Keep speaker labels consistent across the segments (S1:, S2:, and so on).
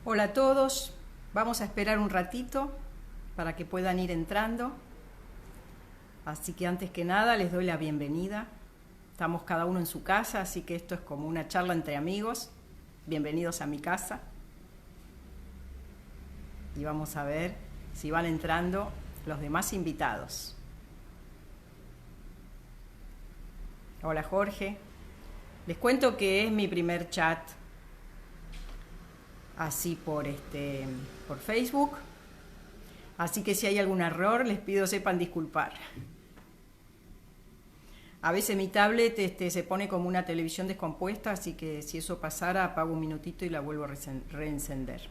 S1: Hola a todos, vamos a esperar un ratito para que puedan ir entrando. Así que antes que nada les doy la bienvenida. Estamos cada uno en su casa, así que esto es como una charla entre amigos. Bienvenidos a mi casa. Y vamos a ver si van entrando los demás invitados. Hola Jorge. Les cuento que es mi primer chat así por Facebook. Así que si hay algún error, les pido sepan disculpar. A veces mi tablet se pone como una televisión descompuesta, así que si eso pasara, apago un minutito y la vuelvo a reencender.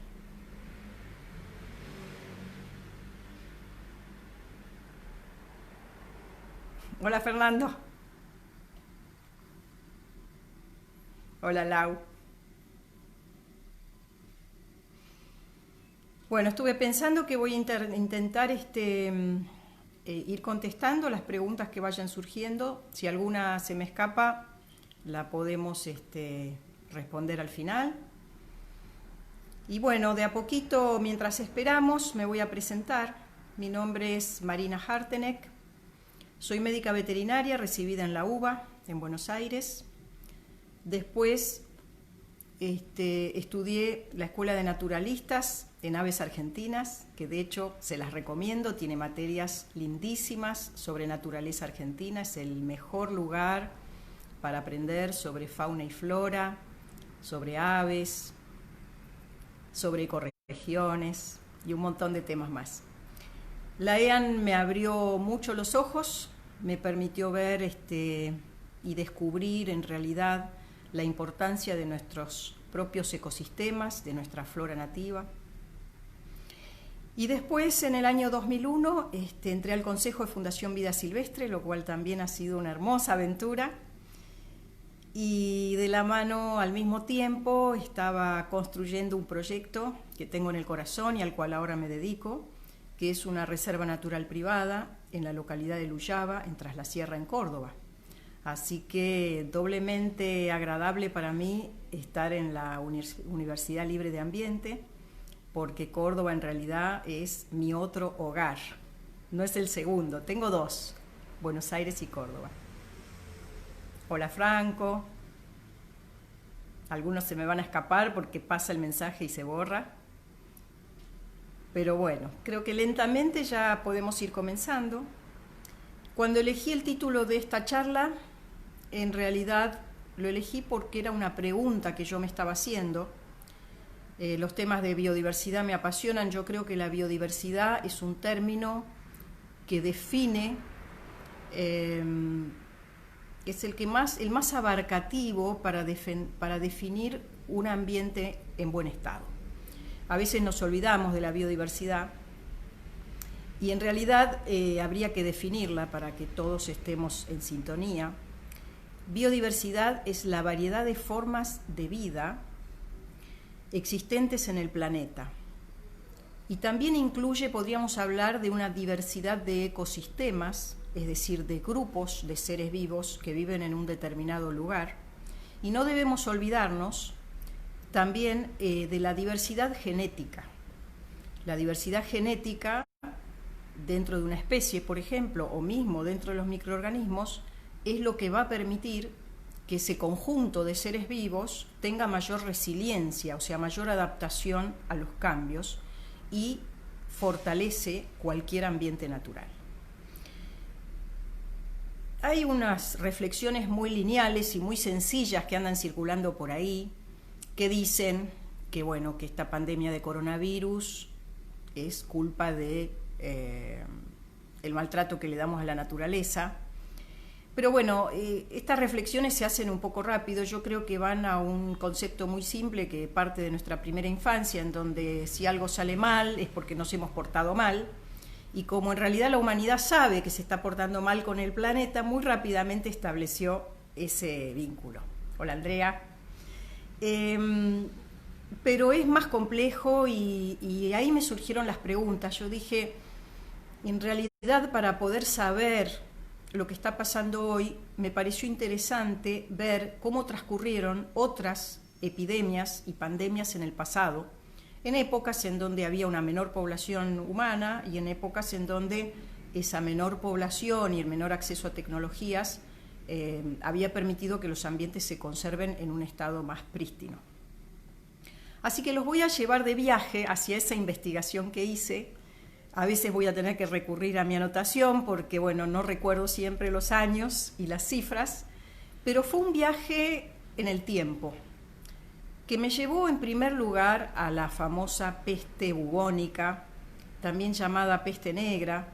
S1: Hola Fernando. Hola Lau. Bueno, estuve pensando que voy a intentar ir contestando las preguntas que vayan surgiendo. Si alguna se me escapa, la podemos responder al final. Y bueno, de a poquito, mientras esperamos, me voy a presentar. Mi nombre es Marina Harteneck. Soy médica veterinaria recibida en la UBA, en Buenos Aires. Después estudié la Escuela de Naturalistas en Aves Argentinas, que de hecho se las recomiendo, tiene materias lindísimas sobre naturaleza argentina, es el mejor lugar para aprender sobre fauna y flora, sobre aves, sobre ecorregiones y un montón de temas más. La EAN me abrió mucho los ojos, me permitió ver y descubrir en realidad la importancia de nuestros propios ecosistemas, de nuestra flora nativa. Y después, en el año 2001, entré al Consejo de Fundación Vida Silvestre, lo cual también ha sido una hermosa aventura. Y de la mano, al mismo tiempo, estaba construyendo un proyecto que tengo en el corazón y al cual ahora me dedico, que es una reserva natural privada en la localidad de Luyaba, en Traslasierra, en Córdoba. Así que doblemente agradable para mí estar en la Universidad Libre de Ambiente, porque Córdoba en realidad es mi otro hogar. No es el segundo, tengo dos, Buenos Aires y Córdoba. Hola Franco. Algunos se me van a escapar porque pasa el mensaje y se borra. Pero bueno, creo que lentamente ya podemos ir comenzando. Cuando elegí el título de esta charla, en realidad lo elegí porque era una pregunta que yo me estaba haciendo. Los temas de biodiversidad me apasionan. Yo creo que la biodiversidad es un término que define, es el más abarcativo para definir un ambiente en buen estado. A veces nos olvidamos de la biodiversidad y en realidad habría que definirla para que todos estemos en sintonía. Biodiversidad es la variedad de formas de vida existentes en el planeta. Y también incluye, podríamos hablar de una diversidad de ecosistemas, es decir, de grupos de seres vivos que viven en un determinado lugar. Y no debemos olvidarnos también de la diversidad genética. La diversidad genética dentro de una especie, por ejemplo, o mismo dentro de los microorganismos, es lo que va a permitir que ese conjunto de seres vivos tenga mayor resiliencia, o sea, mayor adaptación a los cambios y fortalece cualquier ambiente natural. Hay unas reflexiones muy lineales y muy sencillas que andan circulando por ahí, que dicen que, bueno, que esta pandemia de coronavirus es culpa de el maltrato que le damos a la naturaleza. Pero bueno, estas reflexiones se hacen un poco rápido. Yo creo que van a un concepto muy simple que parte de nuestra primera infancia, en donde si algo sale mal es porque nos hemos portado mal. Y como en realidad la humanidad sabe que se está portando mal con el planeta, muy rápidamente estableció ese vínculo. Hola Andrea. Pero es más complejo y ahí me surgieron las preguntas. Yo dije, en realidad para poder saber lo que está pasando hoy, me pareció interesante ver cómo transcurrieron otras epidemias y pandemias en el pasado, en épocas en donde había una menor población humana y en épocas en donde esa menor población y el menor acceso a tecnologías había permitido que los ambientes se conserven en un estado más prístino. Así que los voy a llevar de viaje hacia esa investigación que hice. A veces voy a tener que recurrir a mi anotación porque, bueno, no recuerdo siempre los años y las cifras, pero fue un viaje en el tiempo que me llevó en primer lugar a la famosa peste bubónica, también llamada peste negra,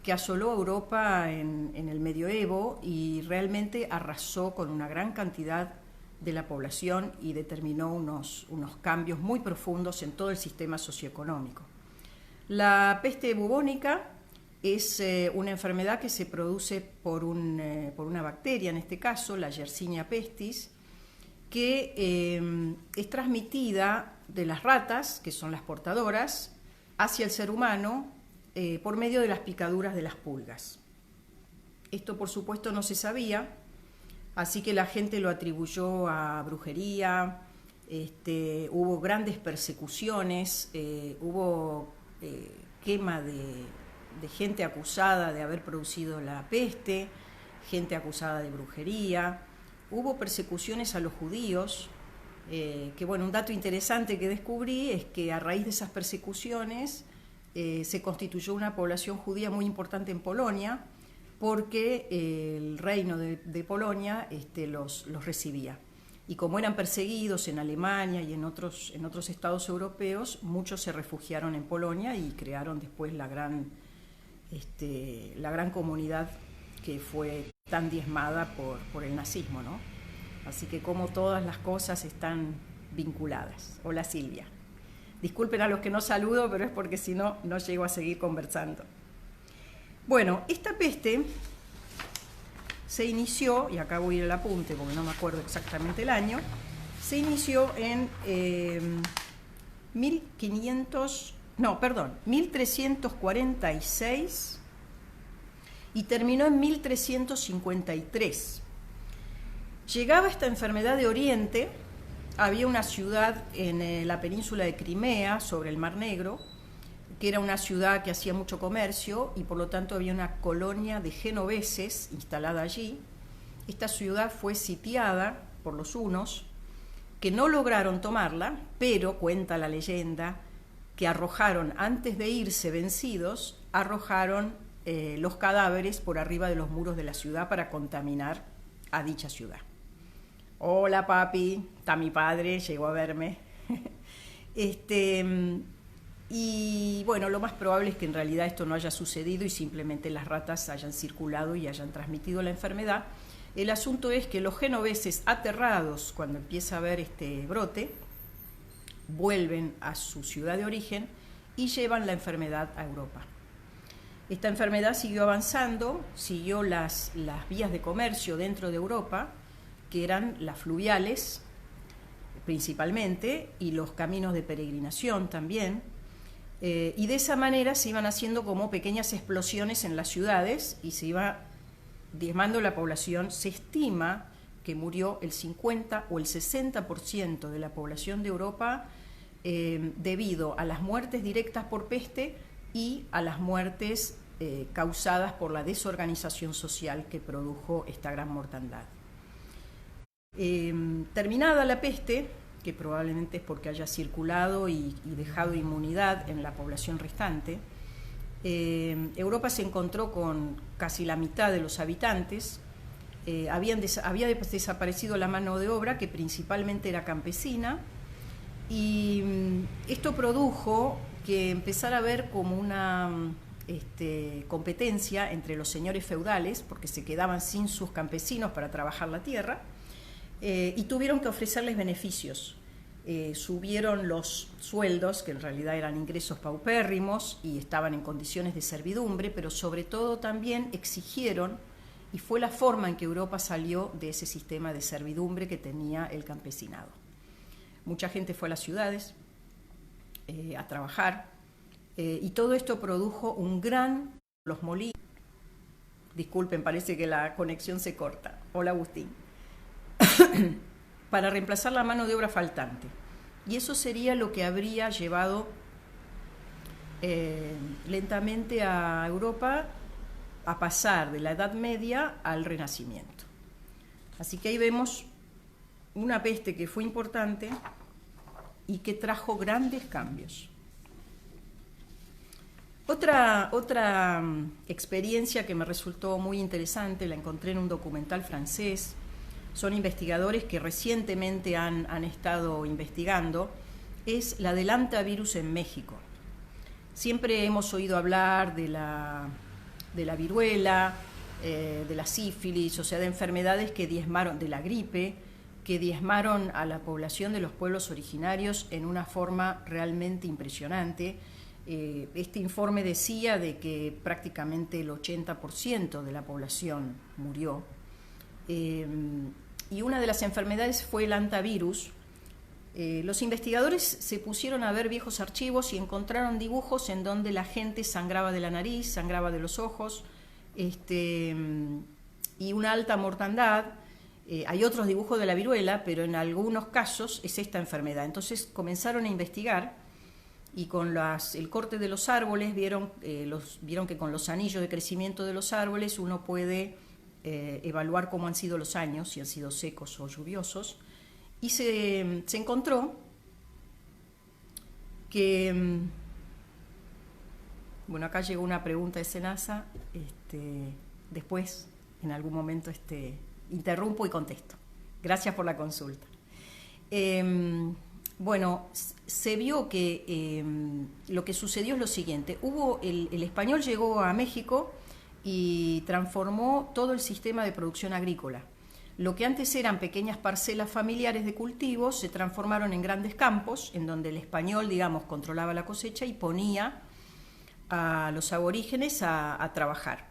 S1: que asoló a Europa en el medioevo y realmente arrasó con una gran cantidad de la población y determinó unos cambios muy profundos en todo el sistema socioeconómico. La peste bubónica es una enfermedad que se produce por una bacteria, en este caso la Yersinia pestis, que es transmitida de las ratas, que son las portadoras, hacia el ser humano por medio de las picaduras de las pulgas. Esto, por supuesto, no se sabía, así que la gente lo atribuyó a brujería, hubo grandes persecuciones, hubo quema de gente acusada de haber producido la peste, gente acusada de brujería, hubo persecuciones a los judíos, que bueno, un dato interesante que descubrí es que a raíz de esas persecuciones se constituyó una población judía muy importante en Polonia, porque el reino de Polonia los recibía. Y como eran perseguidos en Alemania y en otros estados europeos, muchos se refugiaron en Polonia y crearon después la gran comunidad que fue tan diezmada por el nazismo, ¿no? Así que como todas las cosas están vinculadas. Hola Silvia. Disculpen a los que no saludo, pero es porque si no, no llego a seguir conversando. Bueno, esta peste se 1300, voy a ir al apunte porque no me acuerdo exactamente el año, se inició en 1346 y terminó en 1353. Llegaba esta enfermedad de Oriente, había una ciudad en la península de Crimea, sobre el Mar Negro, que era una ciudad que hacía mucho comercio y por lo tanto había una colonia de genoveses instalada allí. Esta ciudad fue sitiada por los hunos, que no lograron tomarla, pero cuenta la leyenda que arrojaron, antes de irse vencidos, arrojaron los cadáveres por arriba de los muros de la ciudad para contaminar a dicha ciudad. Hola papi, está mi padre, llegó a verme. Y bueno, lo más probable es que en realidad esto no haya sucedido y simplemente las ratas hayan circulado y hayan transmitido la enfermedad. El asunto es que los genoveses, aterrados cuando empieza a haber este brote, vuelven a su ciudad de origen y llevan la enfermedad a Europa. Esta enfermedad siguió avanzando, siguió las vías de comercio dentro de Europa, que eran las fluviales principalmente, y los caminos de peregrinación también, y de esa manera se iban haciendo como pequeñas explosiones en las ciudades y se iba diezmando la población. Se estima que murió el 50 o el 60% de la población de Europa debido a las muertes directas por peste y a las muertes causadas por la desorganización social que produjo esta gran mortandad. Terminada la peste, que probablemente es porque haya circulado y dejado inmunidad en la población restante, Europa se encontró con casi la mitad de los habitantes. Había desaparecido la mano de obra, que principalmente era campesina, y esto produjo que empezara a haber como una competencia entre los señores feudales, porque se quedaban sin sus campesinos para trabajar la tierra, y tuvieron que ofrecerles beneficios. Subieron los sueldos, que en realidad eran ingresos paupérrimos y estaban en condiciones de servidumbre, pero sobre todo también exigieron, y fue la forma en que Europa salió de ese sistema de servidumbre que tenía el campesinado. Mucha gente fue a las ciudades a trabajar, y todo esto produjo un gran... Los molinos... Disculpen, parece que la conexión se corta. Hola Agustín. Para reemplazar la mano de obra faltante. y eso sería lo que habría llevado lentamente a Europa a pasar de la Edad Media al Renacimiento. Así que ahí vemos una peste que fue importante y que trajo grandes cambios. Otra experiencia que me resultó muy interesante, la encontré en un documental francés. Son investigadores que recientemente han estado investigando, es la del hantavirus en México. Siempre hemos oído hablar de la viruela, de la sífilis, o sea, de enfermedades que diezmaron, de la gripe, que diezmaron a la población de los pueblos originarios en una forma realmente impresionante. Este informe decía de que prácticamente el 80% de la población murió. Y una de las enfermedades fue el hantavirus. Los investigadores se pusieron a ver viejos archivos y encontraron dibujos en donde la gente sangraba de la nariz, sangraba de los ojos, y una alta mortandad. Hay otros dibujos de la viruela, pero en algunos casos es esta enfermedad. Entonces comenzaron a investigar y con el corte de los árboles vieron que con los anillos de crecimiento de los árboles uno puede evaluar cómo han sido los años, si han sido secos o lluviosos. Y se encontró que, bueno, acá llegó una pregunta de Senasa, después en algún momento interrumpo y contesto. Gracias por la consulta. Bueno, se vio que lo que sucedió es lo siguiente. El español llegó a México y transformó todo el sistema de producción agrícola. Lo que antes eran pequeñas parcelas familiares de cultivos se transformaron en grandes campos, en donde el español, digamos, controlaba la cosecha y ponía a los aborígenes a trabajar.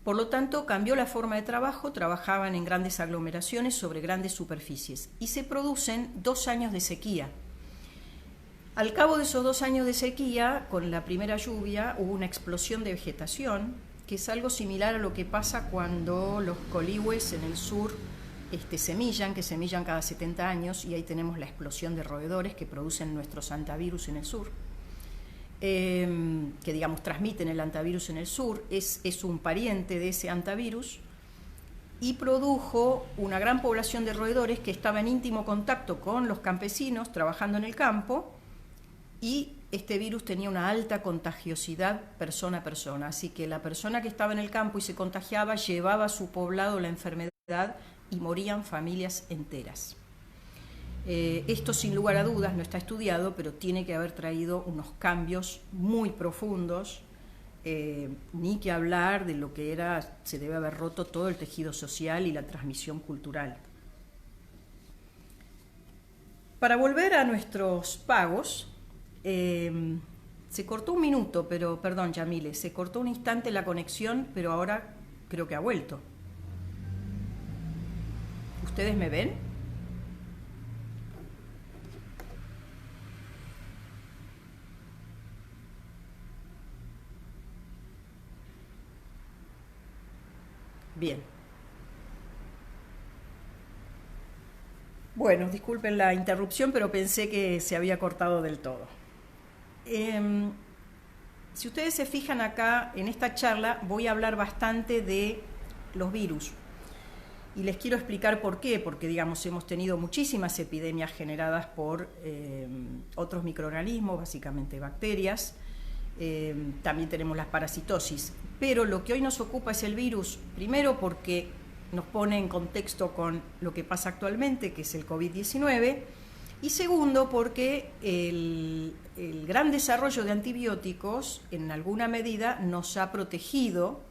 S1: Por lo tanto, cambió la forma de trabajo, trabajaban en grandes aglomeraciones sobre grandes superficies y se producen 2 años de sequía. Al cabo de esos 2 años de sequía, con la primera lluvia, hubo una explosión de vegetación, que es algo similar a lo que pasa cuando los colibríes en el sur semillan, que semillan cada 70 años, y ahí tenemos la explosión de roedores que producen nuestros hantavirus en el sur, que digamos transmiten el hantavirus en el sur, es un pariente de ese hantavirus, y produjo una gran población de roedores que estaba en íntimo contacto con los campesinos trabajando en el campo, y este virus tenía una alta contagiosidad persona a persona, así que la persona que estaba en el campo y se contagiaba llevaba a su poblado la enfermedad y morían familias enteras. Esto sin lugar a dudas no está estudiado, pero tiene que haber traído unos cambios muy profundos, ni que hablar de lo que se debe haber roto todo el tejido social y la transmisión cultural. Para volver a nuestros pagos, se cortó un minuto, pero perdón, Yamile, se cortó un instante la conexión, pero ahora creo que ha vuelto. ¿Ustedes me ven? Bien. Bueno, disculpen la interrupción, pero pensé que se había cortado del todo. Si ustedes se fijan acá, en esta charla voy a hablar bastante de los virus. Y les quiero explicar por qué, porque digamos hemos tenido muchísimas epidemias generadas por otros microorganismos, básicamente bacterias, también tenemos las parasitosis, pero lo que hoy nos ocupa es el virus, primero porque nos pone en contexto con lo que pasa actualmente, que es el COVID-19, y segundo porque el gran desarrollo de antibióticos en alguna medida nos ha protegido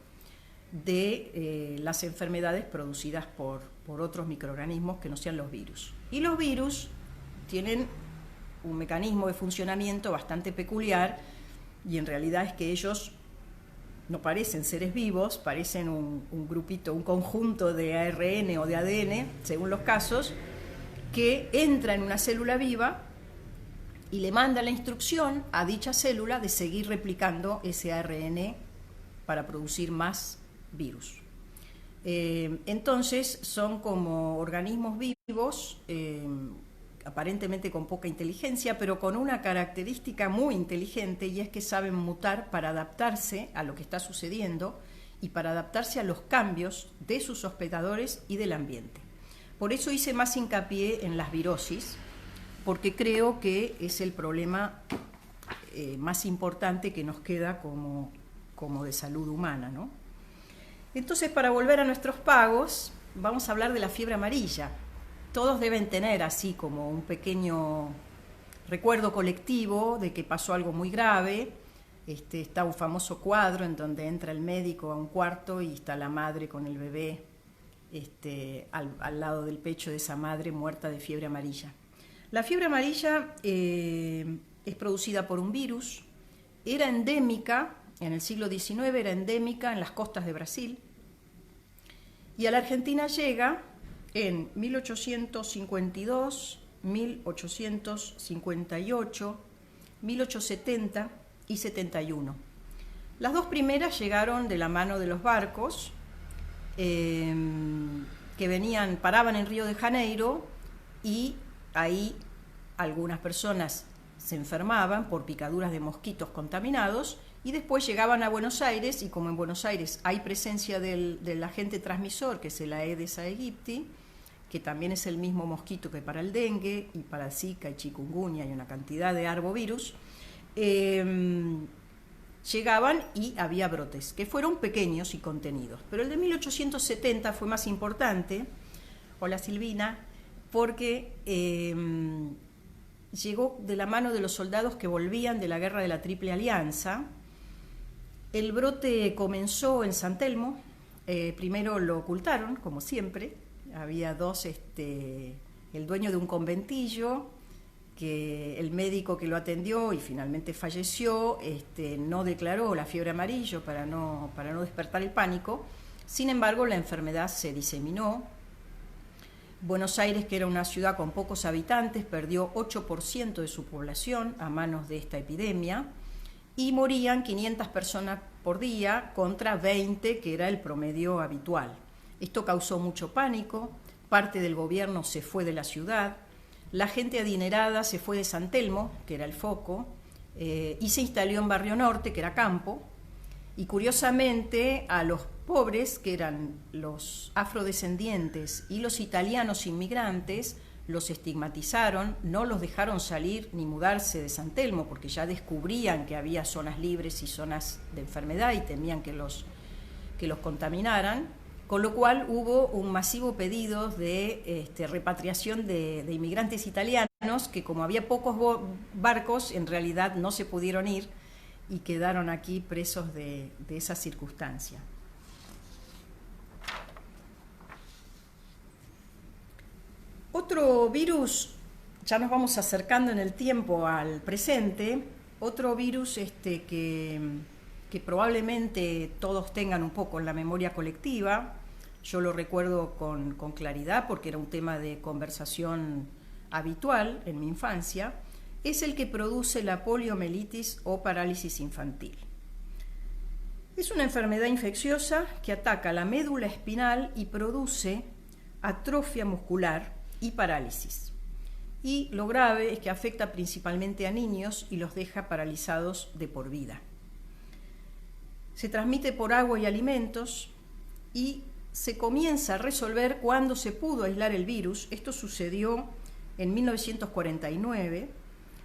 S1: de las enfermedades producidas por otros microorganismos que no sean los virus. Y los virus tienen un mecanismo de funcionamiento bastante peculiar, y en realidad es que ellos no parecen seres vivos, parecen un grupito, un conjunto de ARN o de ADN, según los casos, que entra en una célula viva y le manda la instrucción a dicha célula de seguir replicando ese ARN para producir más virus. Entonces son como organismos vivos aparentemente con poca inteligencia, pero con una característica muy inteligente, y es que saben mutar para adaptarse a lo que está sucediendo y para adaptarse a los cambios de sus hospedadores y del ambiente. Por eso hice más hincapié en las virosis, porque creo que es el problema más importante que nos queda como de salud humana, ¿no? Entonces, para volver a nuestros pagos, vamos a hablar de la fiebre amarilla. Todos deben tener así como un pequeño recuerdo colectivo de que pasó algo muy grave. Está un famoso cuadro en donde entra el médico a un cuarto y está la madre con el bebé al lado del pecho de esa madre muerta de fiebre amarilla. La fiebre amarilla es producida por un virus, era endémica, en el siglo XIX era endémica en las costas de Brasil, y a la Argentina llega en 1852, 1858, 1870 y 71. Las dos primeras llegaron de la mano de los barcos que paraban en Río de Janeiro, y ahí algunas personas se enfermaban por picaduras de mosquitos contaminados y después llegaban a Buenos Aires, y como en Buenos Aires hay presencia del agente transmisor, que es el Aedes aegypti, que también es el mismo mosquito que para el dengue y para el Zika y chikungunya y una cantidad de arbovirus, llegaban y había brotes, que fueron pequeños y contenidos. Pero el de 1870 fue más importante, hola Silvina, porque llegó de la mano de los soldados que volvían de la guerra de la Triple Alianza. El brote comenzó en San Telmo, primero lo ocultaron, como siempre, había dos, el dueño de un conventillo, que el médico que lo atendió y finalmente falleció, no declaró la fiebre amarilla para no despertar el pánico. Sin embargo, la enfermedad se diseminó. Buenos Aires, que era una ciudad con pocos habitantes, perdió 8% de su población a manos de esta epidemia, y morían 500 personas por día contra 20, que era el promedio habitual. Esto causó mucho pánico, parte del gobierno se fue de la ciudad, la gente adinerada se fue de San Telmo, que era el foco, y se instaló en Barrio Norte, que era campo, y curiosamente a los pobres, que eran los afrodescendientes y los italianos inmigrantes, los estigmatizaron, no los dejaron salir ni mudarse de San Telmo, porque ya descubrían que había zonas libres y zonas de enfermedad y temían que los contaminaran, con lo cual hubo un masivo pedido de repatriación de inmigrantes italianos, que como había pocos barcos, en realidad no se pudieron ir y quedaron aquí presos de esa circunstancia. Otro virus, ya nos vamos acercando en el tiempo al presente, otro virus que probablemente todos tengan un poco en la memoria colectiva, yo lo recuerdo con claridad porque era un tema de conversación habitual en mi infancia, es el que produce la poliomielitis o parálisis infantil. Es una enfermedad infecciosa que ataca la médula espinal y produce atrofia muscular y parálisis. Y lo grave es que afecta principalmente a niños y los deja paralizados de por vida. Se transmite por agua y alimentos y se comienza a resolver cuando se pudo aislar el virus. Esto sucedió en 1949.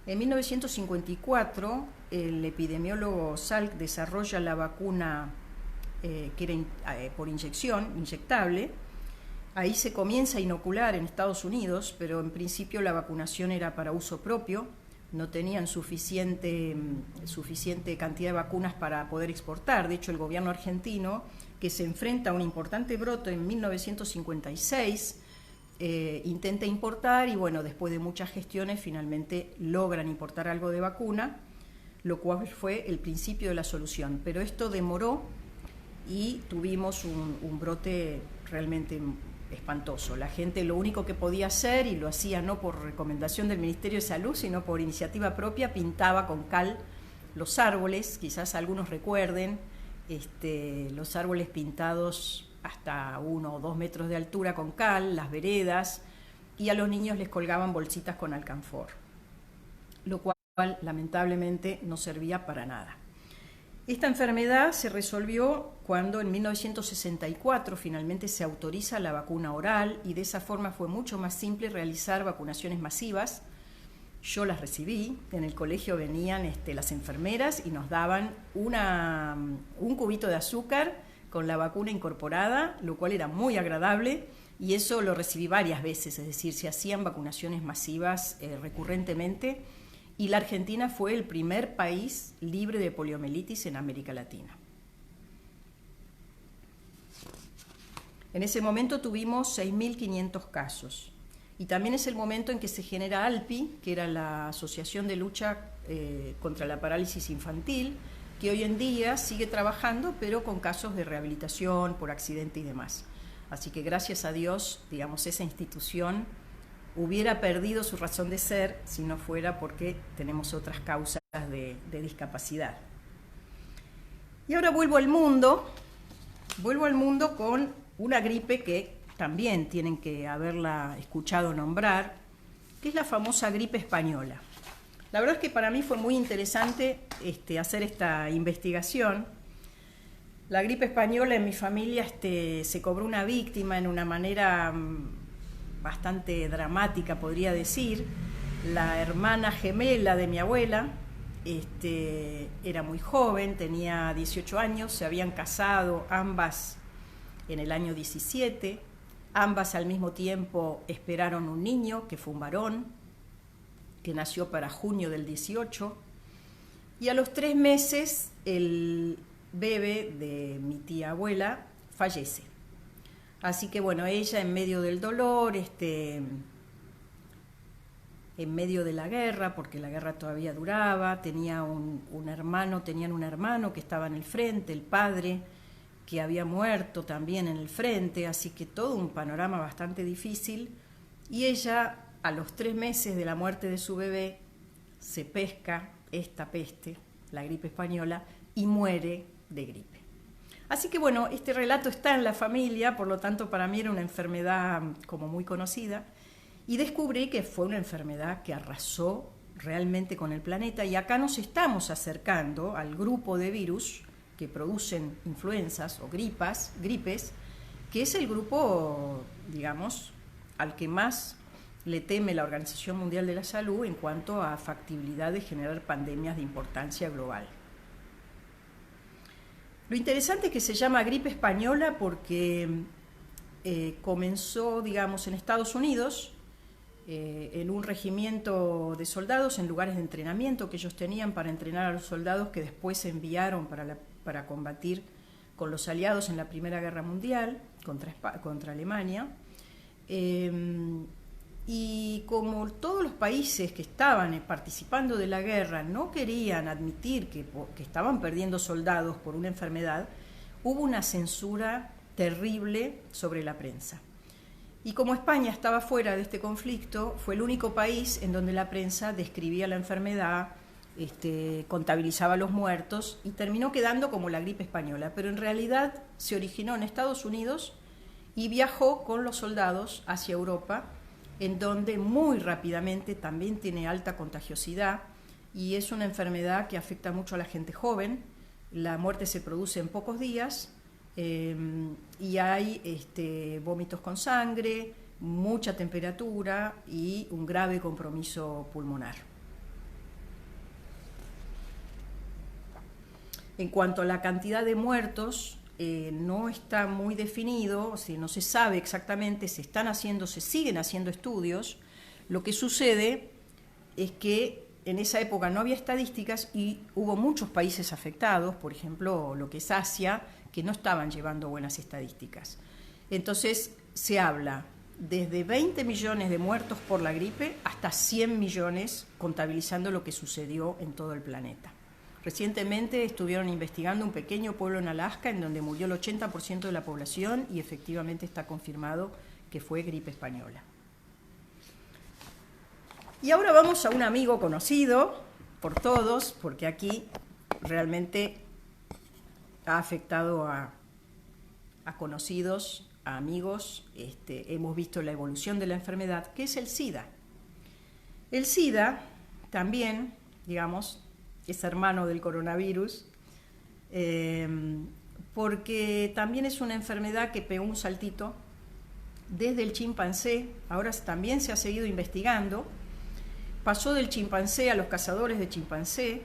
S1: En 1954 el epidemiólogo Salk desarrolla la vacuna que era por inyección, inyectable. Ahí se comienza a inocular en Estados Unidos, pero en principio la vacunación era para uso propio, no tenían suficiente cantidad de vacunas para poder exportar. De hecho, el gobierno argentino, que se enfrenta a un importante brote en 1956, intenta importar y bueno, después de muchas gestiones finalmente logran importar algo de vacuna, lo cual fue el principio de la solución. Pero esto demoró y tuvimos un brote realmente espantoso. La gente lo único que podía hacer, y lo hacía no por recomendación del Ministerio de Salud, sino por iniciativa propia, pintaba con cal los árboles, quizás algunos recuerden, los árboles pintados hasta 1 o 2 metros de altura con cal, las veredas, y a los niños les colgaban bolsitas con alcanfor, lo cual lamentablemente no servía para nada. Esta enfermedad se resolvió cuando en 1964 finalmente se autoriza la vacuna oral y de esa forma fue mucho más simple realizar vacunaciones masivas. Yo las recibí, en el colegio venían las enfermeras y nos daban un cubito de azúcar con la vacuna incorporada, lo cual era muy agradable, y eso lo recibí varias veces, es decir, se hacían vacunaciones masivas recurrentemente, y la Argentina fue el primer país libre de poliomielitis en América Latina. En ese momento tuvimos 6.500 casos. Y también es el momento en que se genera ALPI, que era la Asociación de Lucha contra la Parálisis Infantil, que hoy en día sigue trabajando, pero con casos de rehabilitación por accidente y demás. Así que gracias a Dios, digamos, esa institución hubiera perdido su razón de ser si no fuera porque tenemos otras causas de discapacidad. Y ahora vuelvo al mundo con una gripe que también tienen que haberla escuchado nombrar, que es la famosa gripe española. La verdad es que para mí fue muy interesante hacer esta investigación. La gripe española en mi familia se cobró una víctima en una manera bastante dramática, podría decir. La hermana gemela de mi abuela era muy joven, tenía 18 años, se habían casado ambas en el año 17. Ambas al mismo tiempo esperaron un niño, que fue un varón, que nació para junio del 18, y a los 3 meses el bebé de mi tía abuela fallece. Así que bueno, ella en medio del dolor, en medio de la guerra, porque la guerra todavía duraba, tenían un hermano que estaba en el frente, el padre, que había muerto también en el frente, así que todo un panorama bastante difícil, y ella a los 3 meses de la muerte de su bebé se pesca esta peste, la gripe española, y muere de gripe. Así que bueno, este relato está en la familia, por lo tanto para mí era una enfermedad como muy conocida, y descubrí que fue una enfermedad que arrasó realmente con el planeta, y acá nos estamos acercando al grupo de virus que producen influencias o gripes, que es el grupo, digamos, al que más le teme la Organización Mundial de la Salud en cuanto a factibilidad de generar pandemias de importancia global. Lo interesante es que se llama gripe española porque comenzó, digamos, en Estados Unidos, en un regimiento de soldados, en lugares de entrenamiento que ellos tenían para entrenar a los soldados que después se enviaron para combatir con los aliados en la Primera Guerra Mundial contra Alemania. Y como todos los países que estaban participando de la guerra no querían admitir que estaban perdiendo soldados por una enfermedad, hubo una censura terrible sobre la prensa. Y como España estaba fuera de este conflicto, fue el único país en donde la prensa describía la enfermedad, contabilizaba los muertos y terminó quedando como la gripe española. Pero en realidad se originó en Estados Unidos y viajó con los soldados hacia Europa, en donde muy rápidamente también tiene alta contagiosidad y es una enfermedad que afecta mucho a la gente joven. La muerte se produce en pocos días. Y hay vómitos con sangre, mucha temperatura y un grave compromiso pulmonar. En cuanto a la cantidad de muertos, no está muy definido, o sea, no se sabe exactamente, se siguen haciendo estudios. Lo que sucede es que en esa época no había estadísticas y hubo muchos países afectados, por ejemplo, lo que es Asia, que no estaban llevando buenas estadísticas. Entonces se habla desde 20 millones de muertos por la gripe hasta 100 millones, contabilizando lo que sucedió en todo el planeta. Recientemente estuvieron investigando un pequeño pueblo en Alaska en donde murió el 80% de la población y efectivamente está confirmado que fue gripe española. Y ahora vamos a un amigo conocido por todos, porque aquí realmente ha afectado a conocidos, a amigos, hemos visto la evolución de la enfermedad, que es el SIDA. El SIDA también, digamos, es hermano del coronavirus, porque también es una enfermedad que pegó un saltito desde el chimpancé, ahora también se ha seguido investigando, pasó del chimpancé a los cazadores de chimpancé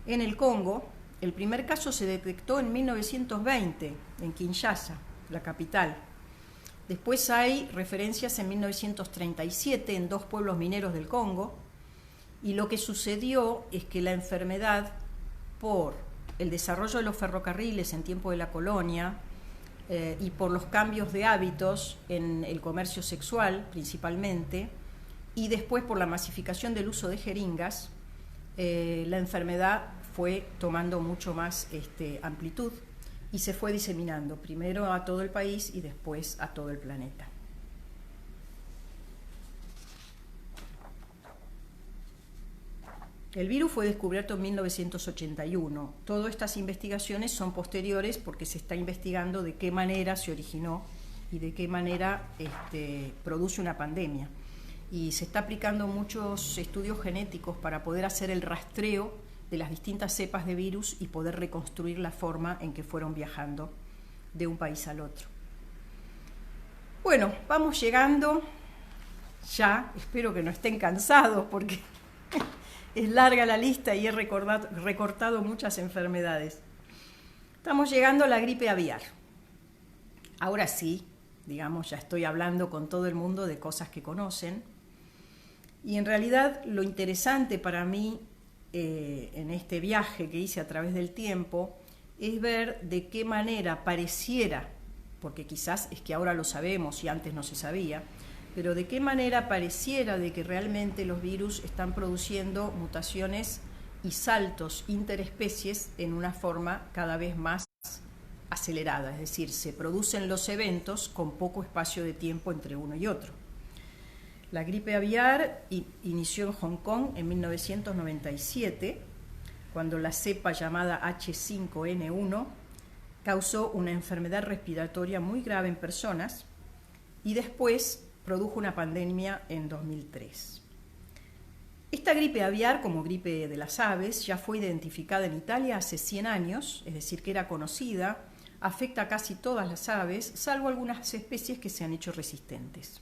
S1: en el Congo. El primer caso se detectó en 1920 en Kinshasa, la capital. Después hay referencias en 1937 en 2 pueblos mineros del Congo, y lo que sucedió es que la enfermedad, por el desarrollo de los ferrocarriles en tiempo de la colonia y por los cambios de hábitos en el comercio sexual principalmente, y después por la masificación del uso de jeringas, la enfermedad fue tomando mucho más amplitud y se fue diseminando, primero a todo el país y después a todo el planeta. El virus fue descubierto en 1981. Todas estas investigaciones son posteriores porque se está investigando de qué manera se originó y de qué manera produce una pandemia. Y se está aplicando muchos estudios genéticos para poder hacer el rastreo de las distintas cepas de virus y poder reconstruir la forma en que fueron viajando de un país al otro. Bueno, vamos llegando ya, espero que no estén cansados porque es larga la lista y he recortado muchas enfermedades. Estamos llegando a la gripe aviar. Ahora sí, digamos, ya estoy hablando con todo el mundo de cosas que conocen. Y en realidad lo interesante para mí en este viaje que hice a través del tiempo es ver de qué manera pareciera, porque quizás es que ahora lo sabemos y antes no se sabía, pero de qué manera pareciera de que realmente los virus están produciendo mutaciones y saltos interespecies en una forma cada vez más acelerada, es decir, se producen los eventos con poco espacio de tiempo entre uno y otro. La gripe aviar inició en Hong Kong en 1997, cuando la cepa llamada H5N1 causó una enfermedad respiratoria muy grave en personas y después produjo una pandemia en 2003. Esta gripe aviar, como gripe de las aves, ya fue identificada en Italia hace 100 años, es decir, que era conocida, afecta a casi todas las aves, salvo algunas especies que se han hecho resistentes.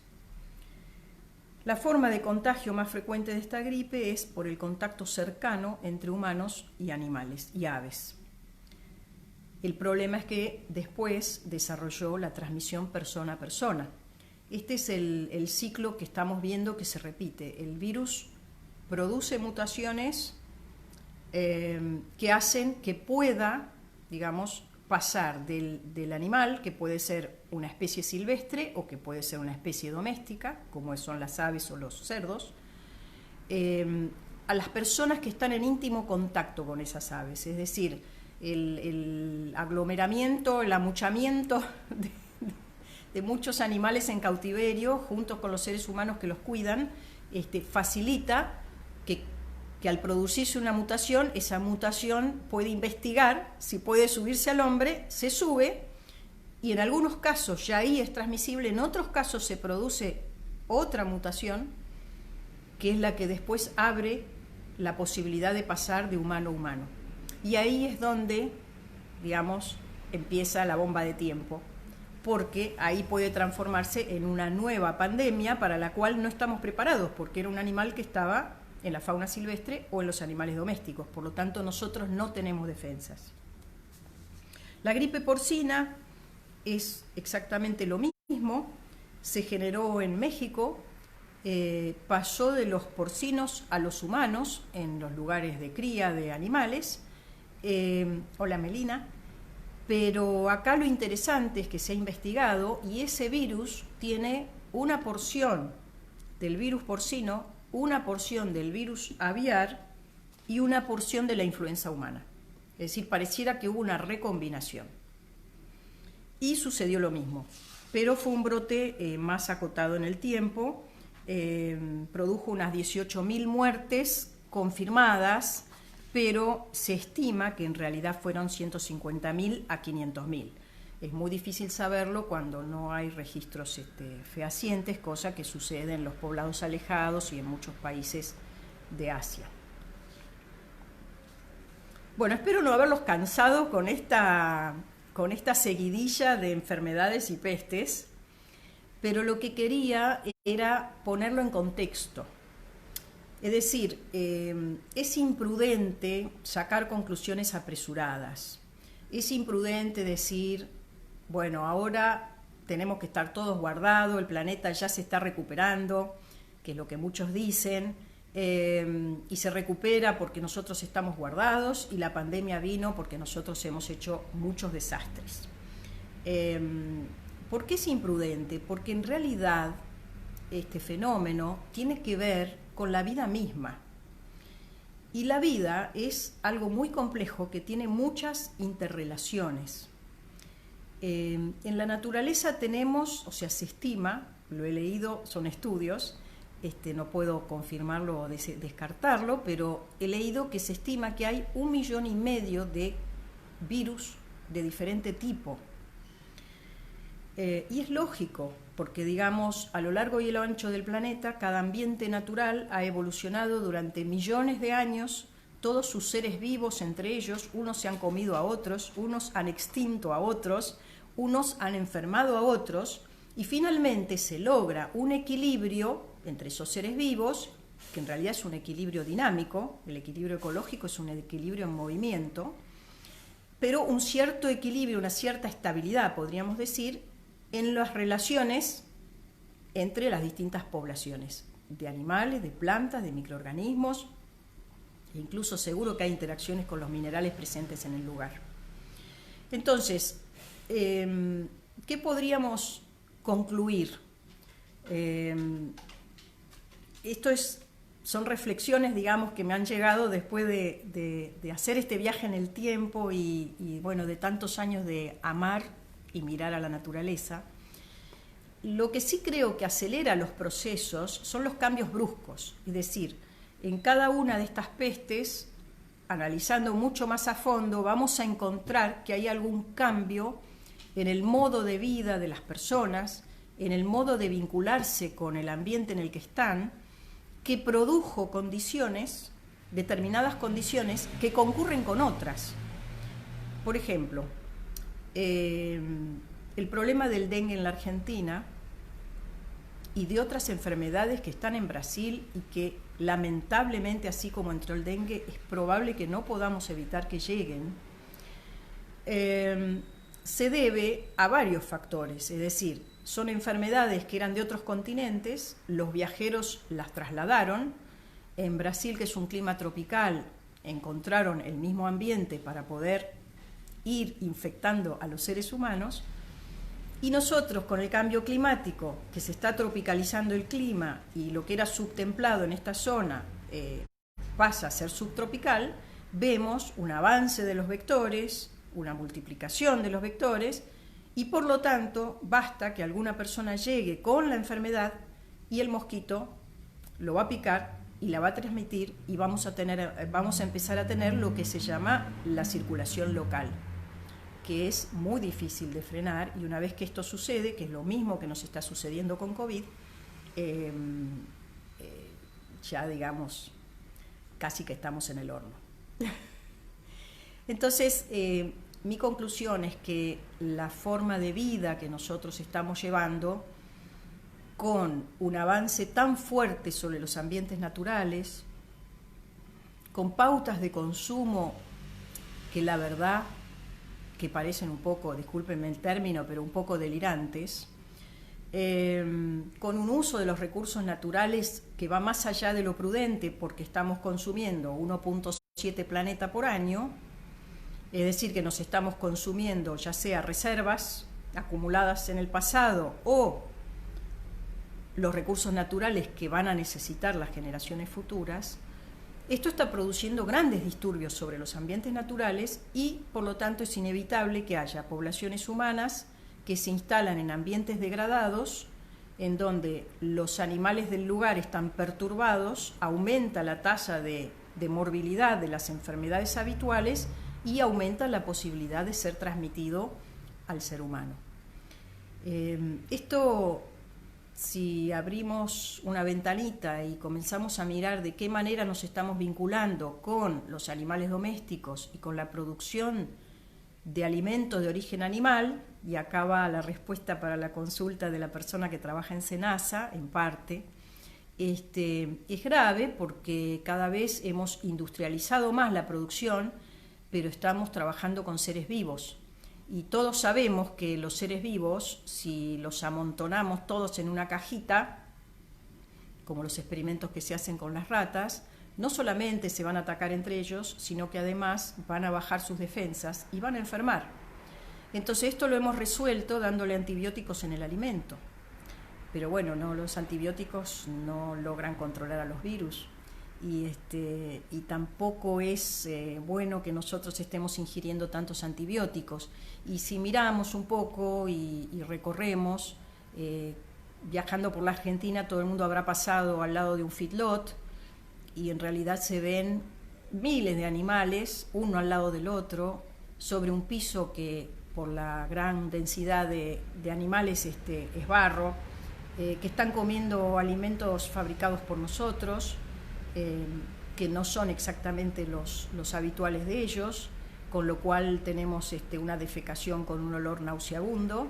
S1: La forma de contagio más frecuente de esta gripe es por el contacto cercano entre humanos y animales y aves. El problema es que después desarrolló la transmisión persona a persona. Este es el ciclo que estamos viendo que se repite. El virus produce mutaciones que hacen que pueda, digamos, pasar del animal, que puede ser una especie silvestre o que puede ser una especie doméstica, como son las aves o los cerdos, a las personas que están en íntimo contacto con esas aves, es decir, el aglomeramiento, el amuchamiento de muchos animales en cautiverio, junto con los seres humanos que los cuidan, facilita que al producirse una mutación, esa mutación puede investigar si puede subirse al hombre, se sube, y en algunos casos ya ahí es transmisible, en otros casos se produce otra mutación, que es la que después abre la posibilidad de pasar de humano a humano. Y ahí es donde, digamos, empieza la bomba de tiempo, porque ahí puede transformarse en una nueva pandemia para la cual no estamos preparados, porque era un animal que estaba en la fauna silvestre o en los animales domésticos, por lo tanto nosotros no tenemos defensas. La gripe porcina es exactamente lo mismo, se generó en México, pasó de los porcinos a los humanos en los lugares de cría de animales. Hola Melina. Pero acá lo interesante es que se ha investigado y ese virus tiene una porción del virus porcino, una porción del virus aviar y una porción de la influenza humana. Es decir, pareciera que hubo una recombinación. Y sucedió lo mismo, pero fue un brote más acotado en el tiempo, produjo unas 18.000 muertes confirmadas, pero se estima que en realidad fueron 150.000 a 500.000. Es muy difícil saberlo cuando no hay registros fehacientes, cosa que sucede en los poblados alejados y en muchos países de Asia. Bueno, espero no haberlos cansado con esta seguidilla de enfermedades y pestes, pero lo que quería era ponerlo en contexto. Es decir, es imprudente sacar conclusiones apresuradas. Es imprudente decir, bueno, ahora tenemos que estar todos guardados, el planeta ya se está recuperando, que es lo que muchos dicen, y se recupera porque nosotros estamos guardados y la pandemia vino porque nosotros hemos hecho muchos desastres. ¿Por qué es imprudente? Porque en realidad este fenómeno tiene que ver con la vida misma. Y la vida es algo muy complejo que tiene muchas interrelaciones. En la naturaleza tenemos, o sea, se estima, lo he leído, son estudios, no puedo confirmarlo o descartarlo, pero he leído que se estima que hay 1,5 millones de virus de diferente tipo. Y es lógico, porque digamos, a lo largo y a lo ancho del planeta, cada ambiente natural ha evolucionado durante millones de años, todos sus seres vivos entre ellos, unos se han comido a otros, unos han extinto a otros, unos han enfermado a otros, y finalmente se logra un equilibrio entre esos seres vivos, que en realidad es un equilibrio dinámico, el equilibrio ecológico es un equilibrio en movimiento, pero un cierto equilibrio, una cierta estabilidad, podríamos decir, en las relaciones entre las distintas poblaciones, de animales, de plantas, de microorganismos, e incluso seguro que hay interacciones con los minerales presentes en el lugar. Entonces, ¿qué podríamos concluir? Son reflexiones, digamos, que me han llegado después de hacer este viaje en el tiempo y bueno, de tantos años de amar y mirar a la naturaleza. Lo que sí creo que acelera los procesos son los cambios bruscos, es decir, en cada una de estas pestes, analizando mucho más a fondo, vamos a encontrar que hay algún cambio en el modo de vida de las personas, en el modo de vincularse con el ambiente en el que están, que produjo condiciones, determinadas condiciones, que concurren con otras. Por ejemplo, el problema del dengue en la Argentina y de otras enfermedades que están en Brasil y que lamentablemente, así como entró el dengue, es probable que no podamos evitar que lleguen, se debe a varios factores, es decir, son enfermedades que eran de otros continentes, los viajeros las trasladaron, en Brasil, que es un clima tropical, encontraron el mismo ambiente para poder ir infectando a los seres humanos, y nosotros con el cambio climático, que se está tropicalizando el clima y lo que era subtemplado en esta zona pasa a ser subtropical, vemos un avance de los vectores, una multiplicación de los vectores, y por lo tanto basta que alguna persona llegue con la enfermedad y el mosquito lo va a picar y la va a transmitir y vamos a empezar a tener lo que se llama la circulación local, que es muy difícil de frenar, y una vez que esto sucede, que es lo mismo que nos está sucediendo con COVID, ya digamos, casi que estamos en el horno. Entonces, mi conclusión es que la forma de vida que nosotros estamos llevando, con un avance tan fuerte sobre los ambientes naturales, con pautas de consumo que la verdad que parecen un poco, discúlpenme el término, pero un poco delirantes, con un uso de los recursos naturales que va más allá de lo prudente, porque estamos consumiendo 1.7 planeta por año, es decir, que nos estamos consumiendo ya sea reservas acumuladas en el pasado o los recursos naturales que van a necesitar las generaciones futuras. Esto está produciendo grandes disturbios sobre los ambientes naturales y, por lo tanto, es inevitable que haya poblaciones humanas que se instalan en ambientes degradados, en donde los animales del lugar están perturbados, aumenta la tasa de morbilidad de las enfermedades habituales y aumenta la posibilidad de ser transmitido al ser humano. Esto, si abrimos una ventanita y comenzamos a mirar de qué manera nos estamos vinculando con los animales domésticos y con la producción de alimentos de origen animal, y acá va la respuesta para la consulta de la persona que trabaja en SENASA, en parte, es grave porque cada vez hemos industrializado más la producción, pero estamos trabajando con seres vivos. Y todos sabemos que los seres vivos, si los amontonamos todos en una cajita, como los experimentos que se hacen con las ratas, no solamente se van a atacar entre ellos, sino que además van a bajar sus defensas y van a enfermar. Entonces esto lo hemos resuelto dándole antibióticos en el alimento. Pero bueno, no, los antibióticos no logran controlar a los virus. Y tampoco es bueno que nosotros estemos ingiriendo tantos antibióticos. Y si miramos un poco y recorremos, viajando por la Argentina, todo el mundo habrá pasado al lado de un feedlot, y en realidad se ven miles de animales, uno al lado del otro, sobre un piso que por la gran densidad de animales es barro, que están comiendo alimentos fabricados por nosotros, que no son exactamente los habituales de ellos, con lo cual tenemos una defecación con un olor nauseabundo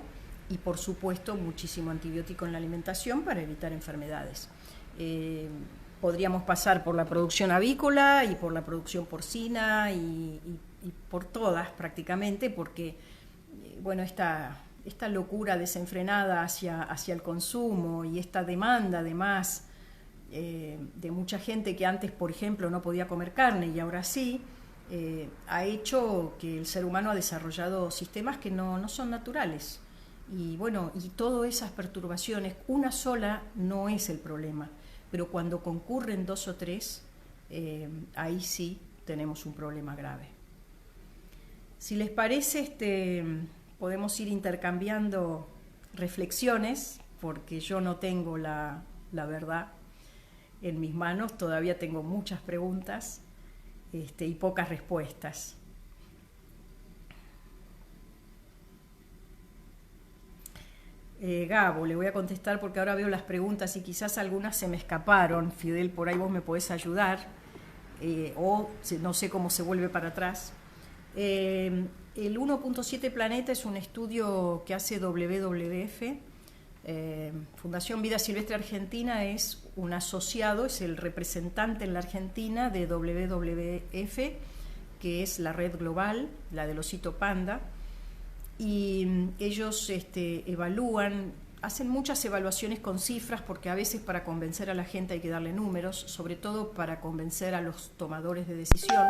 S1: y por supuesto muchísimo antibiótico en la alimentación para evitar enfermedades. Podríamos pasar por la producción avícola y por la producción porcina y por todas prácticamente, porque bueno, esta locura desenfrenada hacia el consumo y esta demanda además de mucha gente que antes, por ejemplo, no podía comer carne y ahora sí, ha hecho que el ser humano ha desarrollado sistemas que no son naturales. Y bueno, y todas esas perturbaciones, una sola no es el problema, pero cuando concurren dos o tres, ahí sí tenemos un problema grave. Si les parece, podemos ir intercambiando reflexiones, porque yo no tengo la verdad en mis manos, todavía tengo muchas preguntas y pocas respuestas. Gabo, le voy a contestar porque ahora veo las preguntas y quizás algunas se me escaparon. Fidel, por ahí vos me podés ayudar, o no sé cómo se vuelve para atrás. El 1.7 Planeta es un estudio que hace WWF. Fundación Vida Silvestre Argentina es un asociado, es el representante en la Argentina de WWF, que es la red global, la del osito panda. Y ellos evalúan, hacen muchas evaluaciones con cifras, porque a veces para convencer a la gente hay que darle números, sobre todo para convencer a los tomadores de decisión,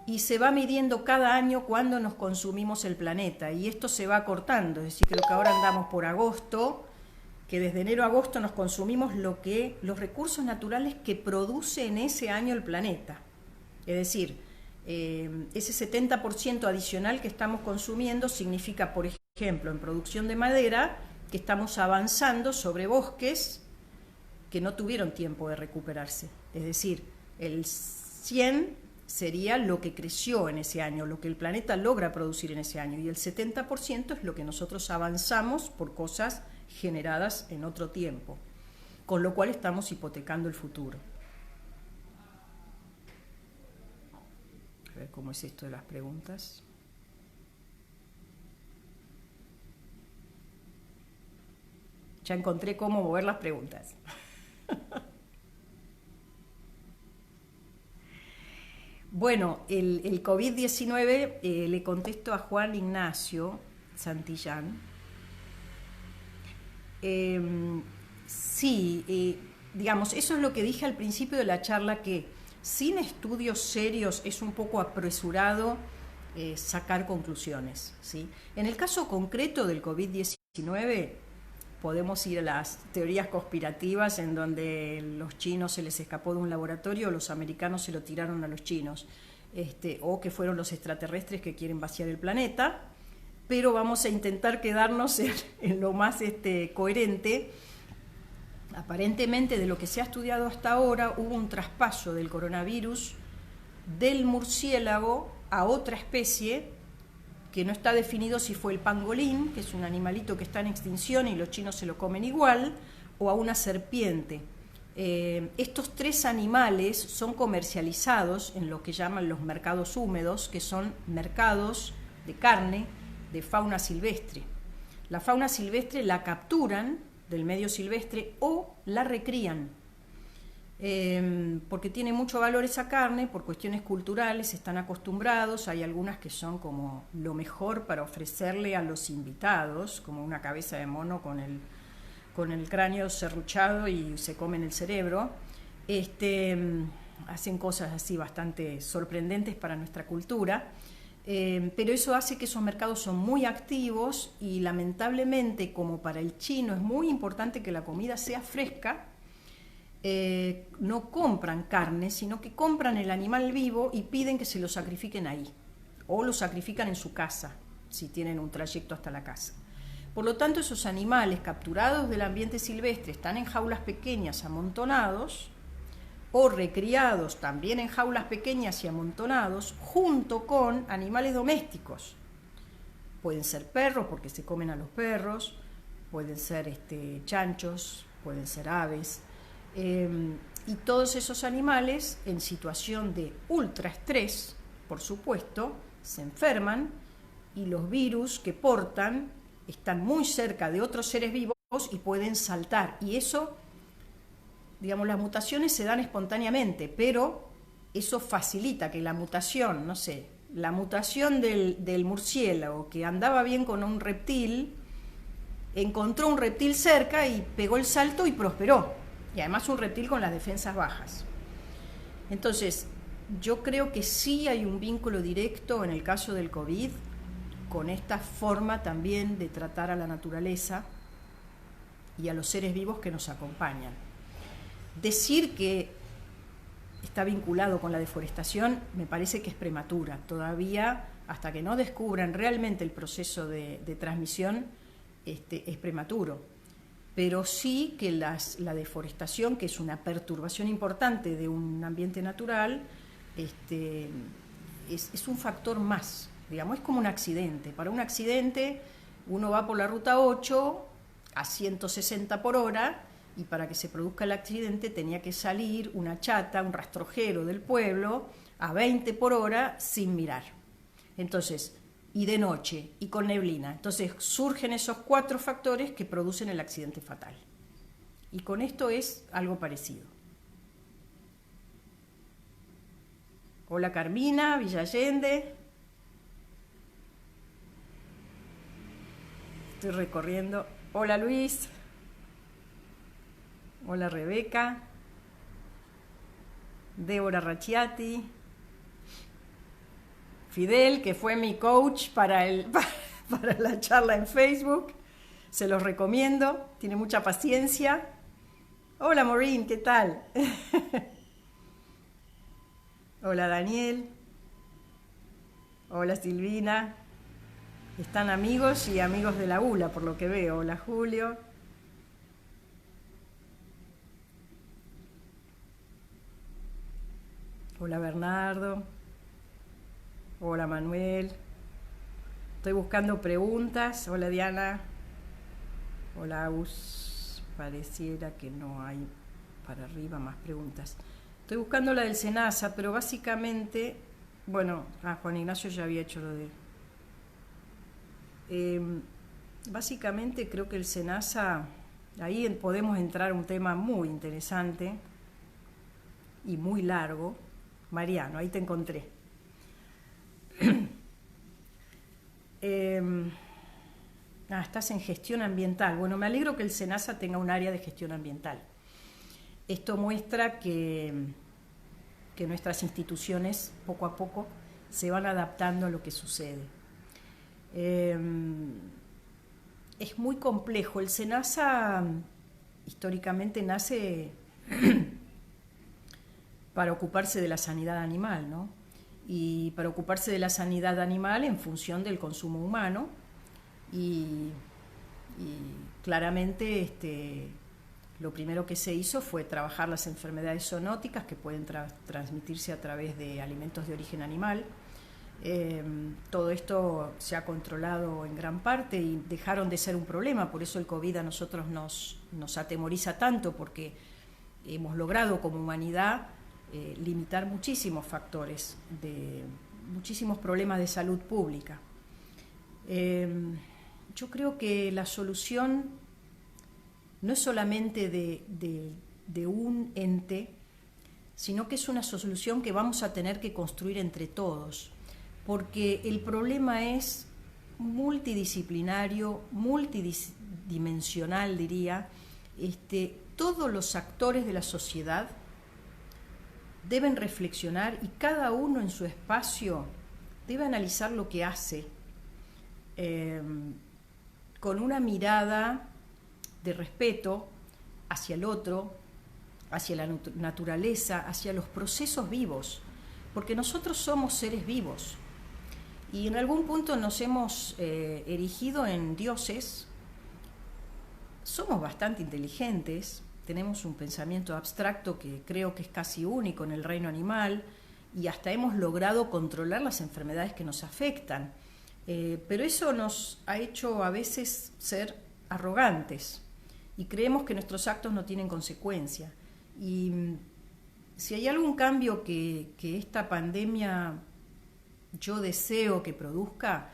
S1: y se va midiendo cada año cuándo nos consumimos el planeta, y esto se va acortando, es decir, que lo que ahora andamos por agosto, que desde enero a agosto nos consumimos los recursos naturales que produce en ese año el planeta, es decir, ese 70% adicional que estamos consumiendo significa, por ejemplo, en producción de madera, que estamos avanzando sobre bosques que no tuvieron tiempo de recuperarse. Es decir, el 100 sería lo que creció en ese año, lo que el planeta logra producir en ese año, y el 70% es lo que nosotros avanzamos por cosas generadas en otro tiempo, con lo cual estamos hipotecando el futuro. A ver cómo es esto de las preguntas. Ya encontré cómo mover las preguntas. Bueno, el COVID-19 le contesto a Juan Ignacio Santillán. Sí, digamos, eso es lo que dije al principio de la charla, que sin estudios serios es un poco apresurado sacar conclusiones, ¿sí? En el caso concreto del COVID-19 podemos ir a las teorías conspirativas en donde los chinos se les escapó de un laboratorio, los americanos se lo tiraron a los chinos, o que fueron los extraterrestres que quieren vaciar el planeta, pero vamos a intentar quedarnos en lo más coherente. Aparentemente, de lo que se ha estudiado hasta ahora, hubo un traspaso del coronavirus del murciélago a otra especie que no está definido si fue el pangolín, que es un animalito que está en extinción y los chinos se lo comen igual, o a una serpiente. Estos 3 animales son comercializados en lo que llaman los mercados húmedos, que son mercados de carne de fauna silvestre. La fauna silvestre la capturan del medio silvestre o la recrían, porque tiene mucho valor esa carne, por cuestiones culturales, están acostumbrados, hay algunas que son como lo mejor para ofrecerle a los invitados, como una cabeza de mono con el cráneo serruchado y se comen el cerebro. Hacen cosas así bastante sorprendentes para nuestra cultura, pero eso hace que esos mercados son muy activos y lamentablemente, como para el chino es muy importante que la comida sea fresca, no compran carne, sino que compran el animal vivo y piden que se lo sacrifiquen ahí, o lo sacrifican en su casa, si tienen un trayecto hasta la casa. Por lo tanto, esos animales capturados del ambiente silvestre están en jaulas pequeñas amontonados, o recriados también en jaulas pequeñas y amontonados, junto con animales domésticos. Pueden ser perros, porque se comen a los perros, pueden ser chanchos, pueden ser aves, y todos esos animales en situación de ultraestrés, por supuesto, se enferman y los virus que portan están muy cerca de otros seres vivos y pueden saltar. Y eso, digamos, las mutaciones se dan espontáneamente, pero eso facilita que la mutación, no sé, la mutación del murciélago que andaba bien con un reptil, encontró un reptil cerca y pegó el salto y prosperó. Y además un reptil con las defensas bajas. Entonces, yo creo que sí hay un vínculo directo en el caso del COVID con esta forma también de tratar a la naturaleza y a los seres vivos que nos acompañan. Decir que está vinculado con la deforestación me parece que es prematura. Todavía, hasta que no descubran realmente el proceso de transmisión, es prematuro. Pero sí que la deforestación, que es una perturbación importante de un ambiente natural, es un factor más, digamos, es como un accidente. Para un accidente uno va por la ruta 8 a 160 por hora y para que se produzca el accidente tenía que salir una chata, un rastrojero del pueblo a 20 por hora sin mirar. Entonces, y de noche, y con neblina. Entonces surgen esos 4 factores que producen el accidente fatal. Y con esto es algo parecido. Hola Carmina, Villa Allende. Estoy recorriendo. Hola Luis. Hola Rebeca. Débora Racciati. Fidel, que fue mi coach para la charla en Facebook, se los recomiendo, tiene mucha paciencia. Hola Maureen, ¿qué tal? Hola Daniel. Hola Silvina. Están amigos y amigos de la ULA, por lo que veo. Hola Julio. Hola Bernardo. Hola Manuel. Estoy buscando preguntas. Hola Diana. Hola Agus. Pareciera que no hay para arriba más preguntas. Estoy buscando la del SENASA, pero básicamente, bueno, Juan Ignacio ya había hecho lo de... básicamente creo que el SENASA, ahí podemos entrar a un tema muy interesante y muy largo. Mariano, ahí te encontré. Estás en gestión ambiental. Bueno, me alegro que el SENASA tenga un área de gestión ambiental. Esto muestra que nuestras instituciones poco a poco se van adaptando a lo que sucede. Es muy complejo. El SENASA históricamente nace para ocuparse de la sanidad animal, ¿no? Y para ocuparse de la sanidad animal en función del consumo humano y claramente lo primero que se hizo fue trabajar las enfermedades zoonóticas que pueden transmitirse a través de alimentos de origen animal. Todo esto se ha controlado en gran parte y dejaron de ser un problema, por eso el COVID a nosotros nos atemoriza tanto, porque hemos logrado como humanidad limitar muchísimos factores, muchísimos problemas de salud pública. Yo creo que la solución no es solamente de un ente, sino que es una solución que vamos a tener que construir entre todos, porque el problema es multidisciplinario, multidimensional, diría. Todos los actores de la sociedad deben reflexionar y cada uno en su espacio debe analizar lo que hace con una mirada de respeto hacia el otro, hacia la naturaleza, hacia los procesos vivos, porque nosotros somos seres vivos y en algún punto nos hemos erigido en dioses. Somos bastante inteligentes, tenemos un pensamiento abstracto que creo que es casi único en el reino animal y hasta hemos logrado controlar las enfermedades que nos afectan, pero eso nos ha hecho a veces ser arrogantes y creemos que nuestros actos no tienen consecuencia. Y si hay algún cambio que esta pandemia yo deseo que produzca,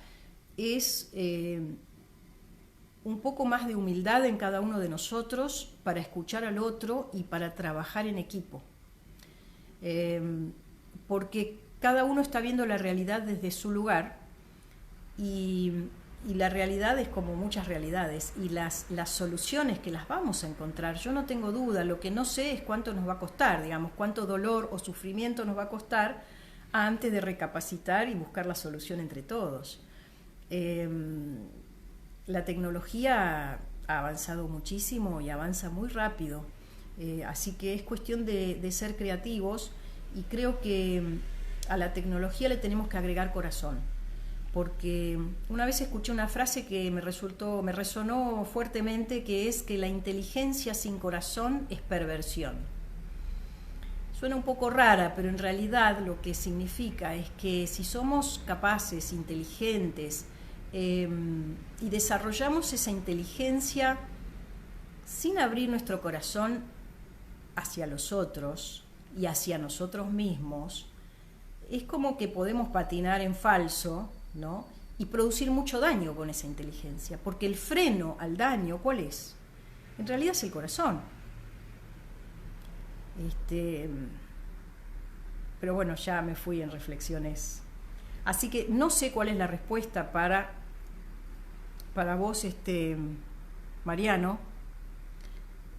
S1: es un poco más de humildad en cada uno de nosotros para escuchar al otro y para trabajar en equipo. Porque cada uno está viendo la realidad desde su lugar y la realidad es como muchas realidades y las soluciones que las vamos a encontrar, yo no tengo duda. Lo que no sé es cuánto nos va a costar, digamos, cuánto dolor o sufrimiento nos va a costar antes de recapacitar y buscar la solución entre todos. La tecnología ha avanzado muchísimo y avanza muy rápido, así que es cuestión de ser creativos y creo que a la tecnología le tenemos que agregar corazón, porque una vez escuché una frase que me resonó fuertemente, que es que la inteligencia sin corazón es perversión. Suena un poco rara, pero en realidad lo que significa es que si somos capaces, inteligentes, y desarrollamos esa inteligencia sin abrir nuestro corazón hacia los otros y hacia nosotros mismos, es como que podemos patinar en falso, ¿no? Y producir mucho daño con esa inteligencia, porque el freno al daño, ¿cuál es? En realidad es el corazón. Pero bueno, ya me fui en reflexiones. Así que no sé cuál es la respuesta para vos, Mariano,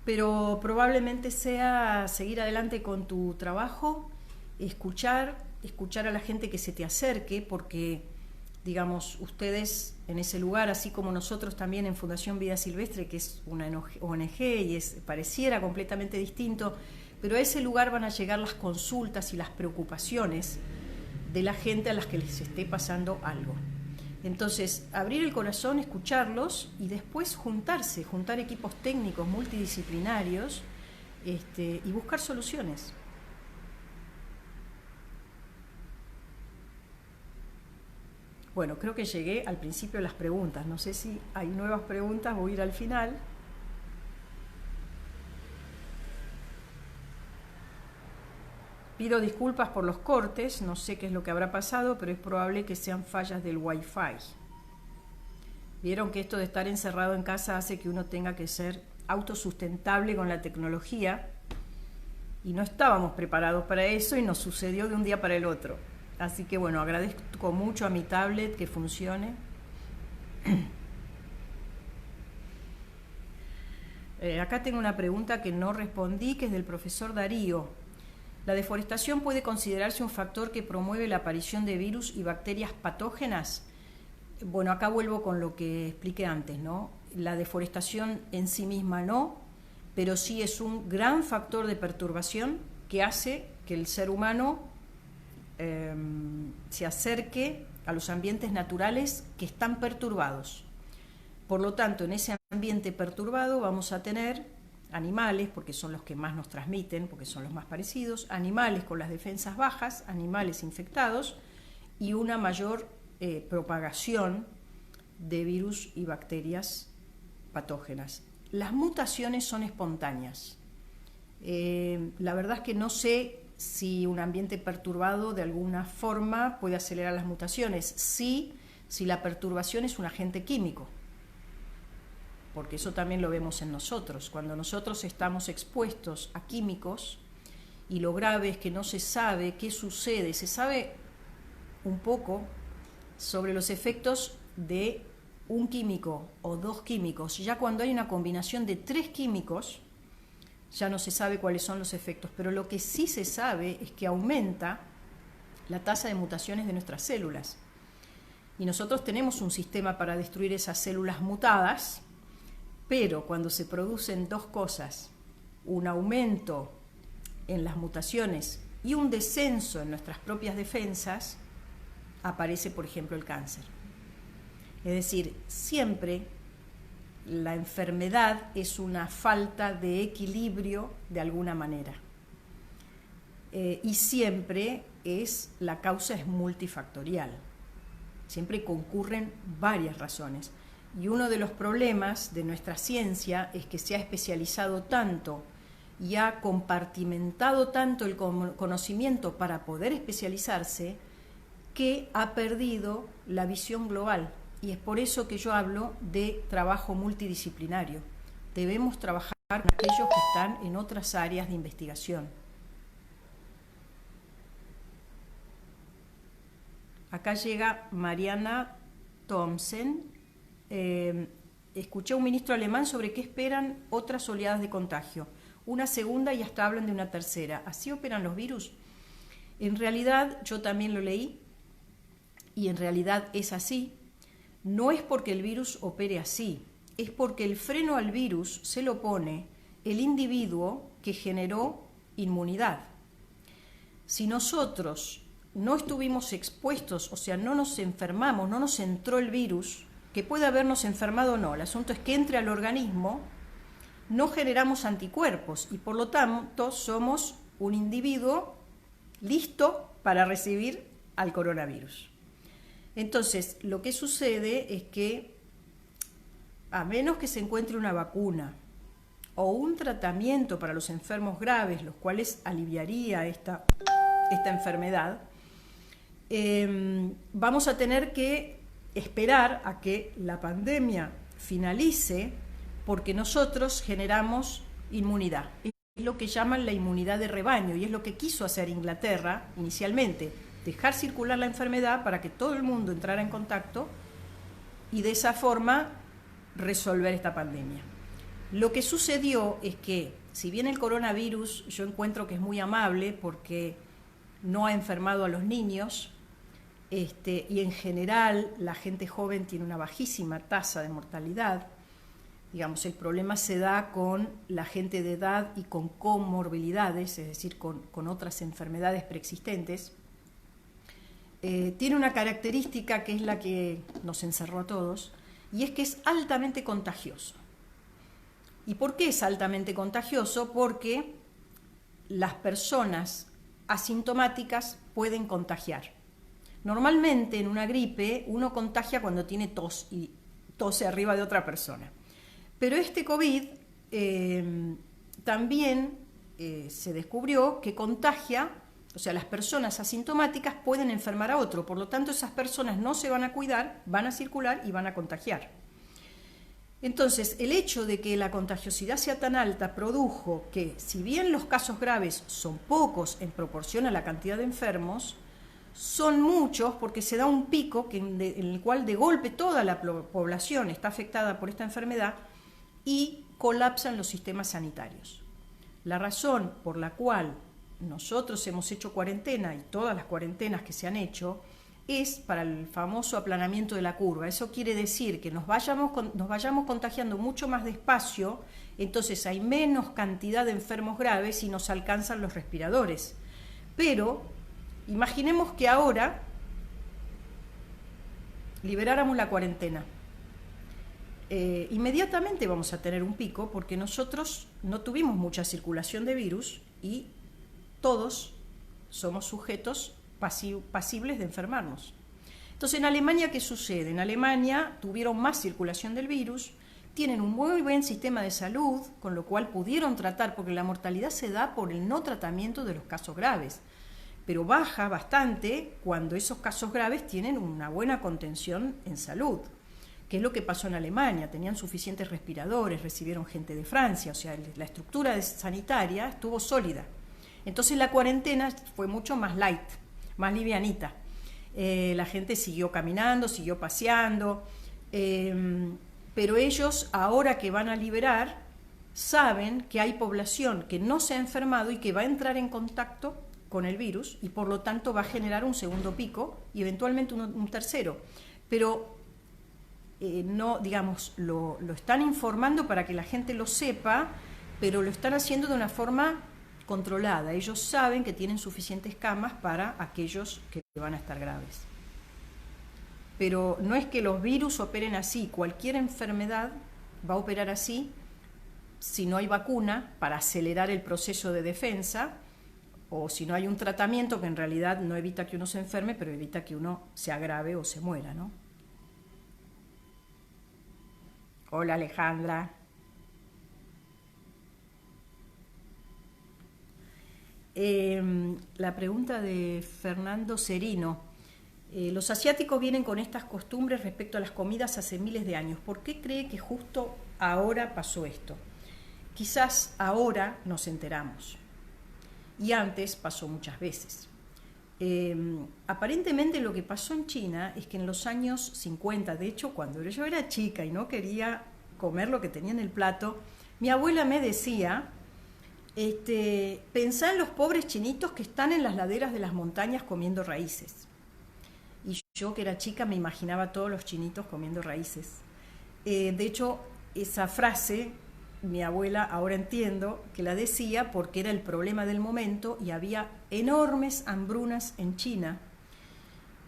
S1: pero probablemente sea seguir adelante con tu trabajo, escuchar a la gente que se te acerque, porque, digamos, ustedes en ese lugar, así como nosotros también en Fundación Vida Silvestre, que es una ONG y pareciera completamente distinto, pero a ese lugar van a llegar las consultas y las preocupaciones de la gente a las que les esté pasando algo. Entonces, abrir el corazón, escucharlos y después juntar equipos técnicos multidisciplinarios y buscar soluciones. Bueno, creo que llegué al principio de las preguntas. No sé si hay nuevas preguntas, voy a ir al final. Pido disculpas por los cortes, no sé qué es lo que habrá pasado, pero es probable que sean fallas del Wi-Fi. Vieron que esto de estar encerrado en casa hace que uno tenga que ser autosustentable con la tecnología y no estábamos preparados para eso y nos sucedió de un día para el otro. Así que bueno, agradezco mucho a mi tablet que funcione. Acá tengo una pregunta que no respondí, que es del profesor Darío. ¿La deforestación puede considerarse un factor que promueve la aparición de virus y bacterias patógenas? Bueno, acá vuelvo con lo que expliqué antes, ¿no? La deforestación en sí misma no, pero sí es un gran factor de perturbación que hace que el ser humano se acerque a los ambientes naturales que están perturbados. Por lo tanto, en ese ambiente perturbado vamos a tener animales, porque son los que más nos transmiten, porque son los más parecidos, animales con las defensas bajas, animales infectados, y una mayor propagación de virus y bacterias patógenas. Las mutaciones son espontáneas. La verdad es que no sé si un ambiente perturbado de alguna forma puede acelerar las mutaciones. Sí, si la perturbación es un agente químico, porque eso también lo vemos en nosotros. Cuando nosotros estamos expuestos a químicos, y lo grave es que no se sabe qué sucede, se sabe un poco sobre los efectos de un químico o dos químicos. Ya cuando hay una combinación de 3 químicos, ya no se sabe cuáles son los efectos, pero lo que sí se sabe es que aumenta la tasa de mutaciones de nuestras células. Y nosotros tenemos un sistema para destruir esas células mutadas, pero cuando se producen dos cosas, un aumento en las mutaciones y un descenso en nuestras propias defensas, aparece, por ejemplo, el cáncer. Es decir, siempre la enfermedad es una falta de equilibrio de alguna manera. Y siempre la causa es multifactorial. Siempre concurren varias razones. Y uno de los problemas de nuestra ciencia es que se ha especializado tanto y ha compartimentado tanto el conocimiento para poder especializarse, que ha perdido la visión global. Y es por eso que yo hablo de trabajo multidisciplinario. Debemos trabajar con aquellos que están en otras áreas de investigación. Acá llega Mariana Thomsen. Escuché a un ministro alemán sobre qué esperan otras oleadas de contagio. Una segunda y hasta hablan de una tercera. ¿Así operan los virus? En realidad, yo también lo leí, y en realidad es así. No es porque el virus opere así, es porque el freno al virus se lo pone el individuo que generó inmunidad. Si nosotros no estuvimos expuestos, o sea, no nos enfermamos, no nos entró el virus, que puede habernos enfermado o no, el asunto es que entre al organismo, no generamos anticuerpos y por lo tanto somos un individuo listo para recibir al coronavirus. Entonces, lo que sucede es que, a menos que se encuentre una vacuna o un tratamiento para los enfermos graves, los cuales aliviaría esta enfermedad, vamos a tener que esperar a que la pandemia finalice, porque nosotros generamos inmunidad. Es lo que llaman la inmunidad de rebaño, y es lo que quiso hacer Inglaterra inicialmente, dejar circular la enfermedad para que todo el mundo entrara en contacto y de esa forma resolver esta pandemia. Lo que sucedió es que, si bien el coronavirus yo encuentro que es muy amable porque no ha enfermado a los niños, y en general la gente joven tiene una bajísima tasa de mortalidad, digamos, el problema se da con la gente de edad y con comorbilidades, es decir, con otras enfermedades preexistentes. Tiene una característica que es la que nos encerró a todos, y es que es altamente contagioso. ¿Y por qué es altamente contagioso? Porque las personas asintomáticas pueden contagiar. Normalmente en una gripe uno contagia cuando tiene tos y tose arriba de otra persona. Pero este COVID también se descubrió que contagia, o sea, las personas asintomáticas pueden enfermar a otro, por lo tanto esas personas no se van a cuidar, van a circular y van a contagiar. Entonces, el hecho de que la contagiosidad sea tan alta produjo que, si bien los casos graves son pocos en proporción a la cantidad de enfermos, son muchos porque se da un pico en el cual de golpe toda la población está afectada por esta enfermedad y colapsan los sistemas sanitarios. La razón por la cual nosotros hemos hecho cuarentena, y todas las cuarentenas que se han hecho, es para el famoso aplanamiento de la curva. Eso quiere decir que nos vayamos contagiando mucho más despacio, entonces hay menos cantidad de enfermos graves y nos alcanzan los respiradores. Pero imaginemos que ahora liberáramos la cuarentena. Inmediatamente vamos a tener un pico porque nosotros no tuvimos mucha circulación de virus y todos somos sujetos pasibles de enfermarnos. Entonces, en Alemania, ¿qué sucede? En Alemania tuvieron más circulación del virus, tienen un muy buen sistema de salud, con lo cual pudieron tratar, porque la mortalidad se da por el no tratamiento de los casos graves, pero baja bastante cuando esos casos graves tienen una buena contención en salud, que es lo que pasó en Alemania. Tenían suficientes respiradores, recibieron gente de Francia, o sea, la estructura sanitaria estuvo sólida. Entonces la cuarentena fue mucho más light, más livianita. La gente siguió caminando, siguió paseando, pero ellos, ahora que van a liberar, saben que hay población que no se ha enfermado y que va a entrar en contacto con el virus y por lo tanto va a generar un segundo pico y eventualmente un tercero. Pero no, digamos, lo están informando para que la gente lo sepa, pero lo están haciendo de una forma controlada. Ellos saben que tienen suficientes camas para aquellos que van a estar graves. Pero no es que los virus operen así, cualquier enfermedad va a operar así si no hay vacuna para acelerar el proceso de defensa, o si no hay un tratamiento que en realidad no evita que uno se enferme, pero evita que uno se agrave o se muera, ¿no? Hola, Alejandra. La pregunta de Fernando Cerino. Los asiáticos vienen con estas costumbres respecto a las comidas hace miles de años. ¿Por qué cree que justo ahora pasó esto? Quizás ahora nos enteramos. Y antes pasó muchas veces. Aparentemente lo que pasó en China es que en los años 50, de hecho cuando yo era chica y no quería comer lo que tenía en el plato, mi abuela me decía, pensá en los pobres chinitos que están en las laderas de las montañas comiendo raíces. Y yo, que era chica, me imaginaba a todos los chinitos comiendo raíces. De hecho, esa frase, mi abuela, ahora entiendo, que la decía porque era el problema del momento y había enormes hambrunas en China.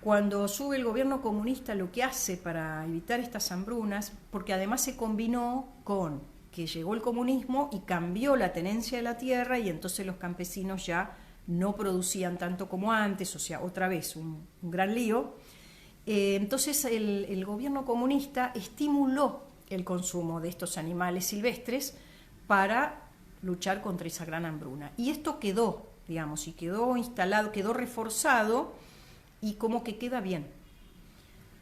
S1: Cuando sube el gobierno comunista, lo que hace para evitar estas hambrunas, porque además se combinó con que llegó el comunismo y cambió la tenencia de la tierra y entonces los campesinos ya no producían tanto como antes, o sea, otra vez un gran lío. Entonces el gobierno comunista estimuló el consumo de estos animales silvestres para luchar contra esa gran hambruna. Y esto quedó, digamos, y quedó instalado, quedó reforzado y como que queda bien.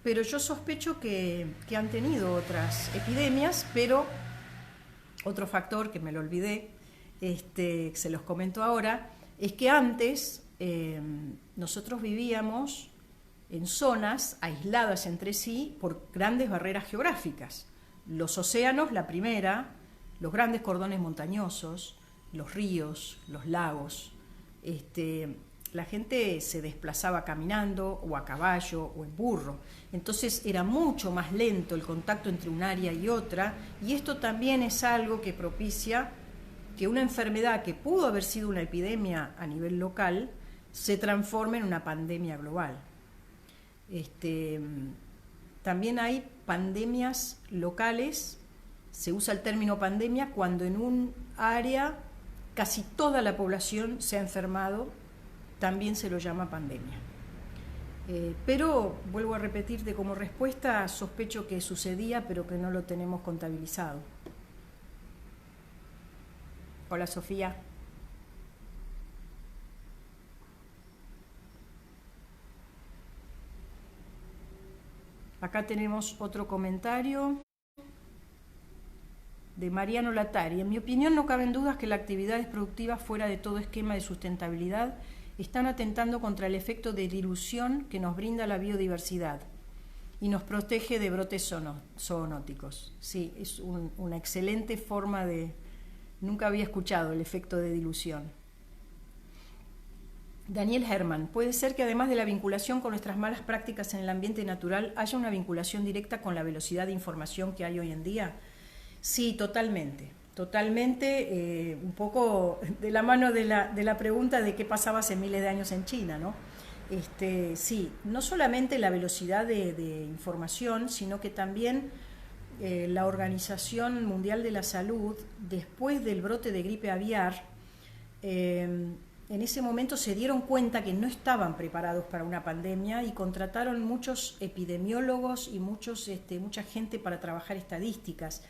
S1: Pero yo sospecho que han tenido otras epidemias, pero otro factor que me lo olvidé, se los comento ahora, es que antes nosotros vivíamos en zonas aisladas entre sí por grandes barreras geográficas. Los océanos, la primera, los grandes cordones montañosos, los ríos, los lagos. La gente se desplazaba caminando o a caballo o en burro. Entonces era mucho más lento el contacto entre un área y otra, y esto también es algo que propicia que una enfermedad que pudo haber sido una epidemia a nivel local se transforme en una pandemia global. También hay pandemias locales, se usa el término pandemia cuando en un área casi toda la población se ha enfermado, también se lo llama pandemia. Pero, vuelvo a repetirte como respuesta, sospecho que sucedía, pero que no lo tenemos contabilizado. Hola, Sofía. Acá tenemos otro comentario de Mariano Latari. En mi opinión, no caben dudas que las actividades productivas fuera de todo esquema de sustentabilidad están atentando contra el efecto de dilución que nos brinda la biodiversidad y nos protege de brotes zoonóticos. Sí, es una excelente forma de... Nunca había escuchado el efecto de dilución. Daniel Herman, ¿puede ser que además de la vinculación con nuestras malas prácticas en el ambiente natural haya una vinculación directa con la velocidad de información que hay hoy en día? Sí, totalmente. Totalmente, un poco de la mano de la pregunta de qué pasaba hace miles de años en China, ¿no? Sí, no solamente la velocidad de información, sino que también la Organización Mundial de la Salud, después del brote de gripe aviar, en ese momento se dieron cuenta que no estaban preparados para una pandemia y contrataron muchos epidemiólogos y mucha gente para trabajar estadísticas,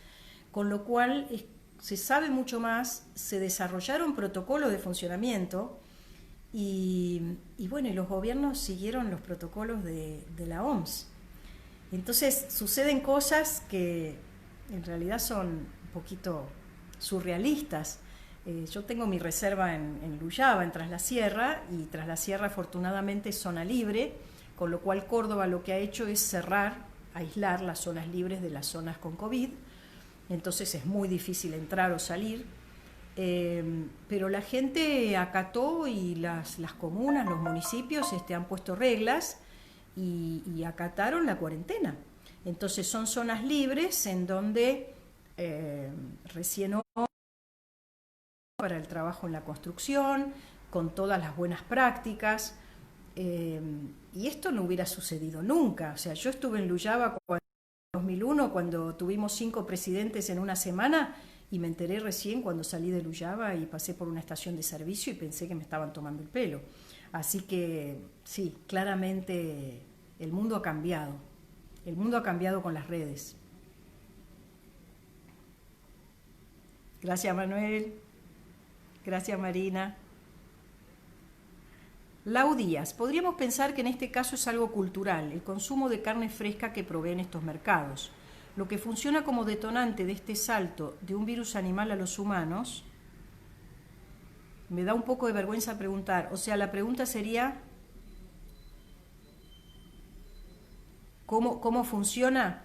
S1: con lo cual se sabe mucho más, se desarrollaron protocolos de funcionamiento y bueno, y los gobiernos siguieron los protocolos de la OMS. Entonces suceden cosas que en realidad son un poquito surrealistas. Yo tengo mi reserva en Luyaba, en Tras la Sierra, y Tras la Sierra afortunadamente es zona libre, con lo cual Córdoba lo que ha hecho es cerrar, aislar las zonas libres de las zonas con COVID, entonces es muy difícil entrar o salir, pero la gente acató y las comunas, los municipios han puesto reglas y acataron la cuarentena. Entonces son zonas libres en donde recién para el trabajo en la construcción, con todas las buenas prácticas, y esto no hubiera sucedido nunca. O sea, yo estuve en Luyaba en 2001 cuando tuvimos 5 presidentes en una semana y me enteré recién cuando salí de Luyaba y pasé por una estación de servicio y pensé que me estaban tomando el pelo. Así que sí, claramente el mundo ha cambiado. El mundo ha cambiado con las redes. Gracias, Manuel. Gracias, Marina. Lau Díaz, podríamos pensar que en este caso es algo cultural, el consumo de carne fresca que proveen estos mercados. Lo que funciona como detonante de este salto de un virus animal a los humanos, me da un poco de vergüenza preguntar, o sea, la pregunta sería, ¿cómo funciona?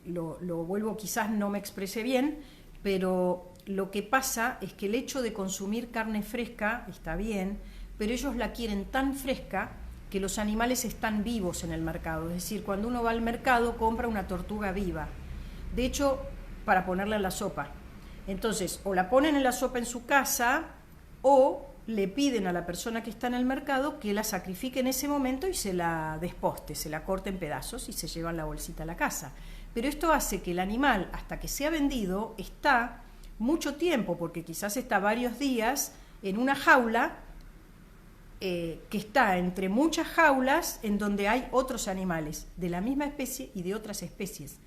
S1: Lo vuelvo, quizás no me expresé bien, pero lo que pasa es que el hecho de consumir carne fresca está bien, pero ellos la quieren tan fresca que los animales están vivos en el mercado. Es decir, cuando uno va al mercado compra una tortuga viva. De hecho, para ponerla en la sopa. Entonces, o la ponen en la sopa en su casa o le piden a la persona que está en el mercado que la sacrifique en ese momento y se la desposte, se la corte en pedazos y se llevan la bolsita a la casa. Pero esto hace que el animal, hasta que sea vendido, está mucho tiempo, porque quizás está varios días en una jaula que está entre muchas jaulas en donde hay otros animales de la misma especie y de otras especies.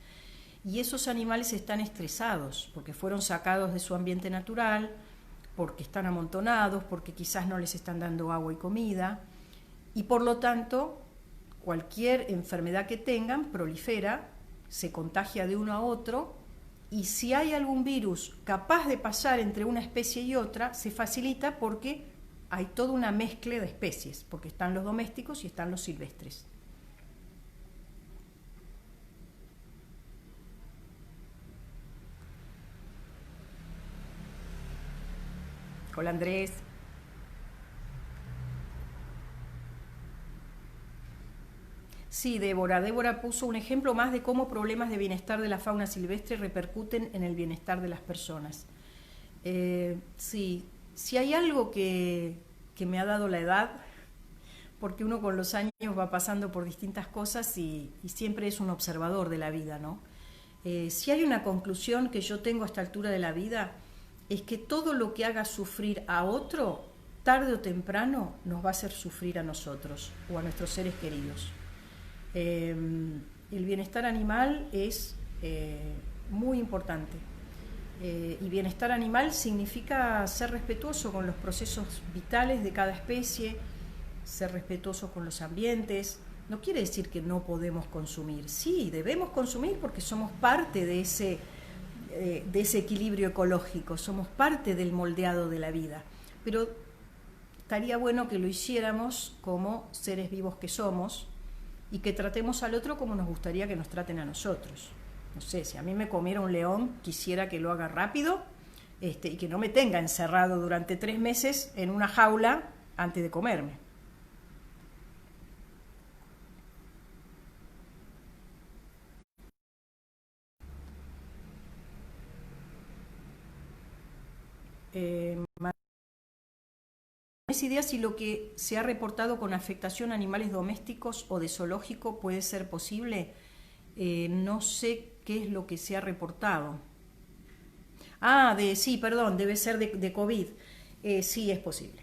S1: Y esos animales están estresados porque fueron sacados de su ambiente natural, porque están amontonados, porque quizás no les están dando agua y comida, y por lo tanto cualquier enfermedad que tengan prolifera, se contagia de uno a otro, y si hay algún virus capaz de pasar entre una especie y otra, se facilita porque hay toda una mezcla de especies, porque están los domésticos y están los silvestres. Hola, Andrés. Sí, Débora. Débora puso un ejemplo más de cómo problemas de bienestar de la fauna silvestre repercuten en el bienestar de las personas. Sí, si hay algo que me ha dado la edad, porque uno con los años va pasando por distintas cosas y siempre es un observador de la vida, ¿no? Si hay una conclusión que yo tengo a esta altura de la vida, es que todo lo que haga sufrir a otro, tarde o temprano, nos va a hacer sufrir a nosotros o a nuestros seres queridos. El bienestar animal es muy importante. Y bienestar animal significa ser respetuoso con los procesos vitales de cada especie, ser respetuoso con los ambientes. No quiere decir que no podemos consumir. Sí, debemos consumir porque somos parte de ese equilibrio ecológico, somos parte del moldeado de la vida. Pero estaría bueno que lo hiciéramos como seres vivos que somos y que tratemos al otro como nos gustaría que nos traten a nosotros. No sé, si a mí me comiera un león, quisiera que lo haga rápido y que no me tenga encerrado durante 3 meses en una jaula antes de comerme. ¿Tienes idea si lo que se ha reportado con afectación a animales domésticos o de zoológico puede ser posible? No sé qué es lo que se ha reportado. Sí, perdón, debe ser de COVID. Sí es posible,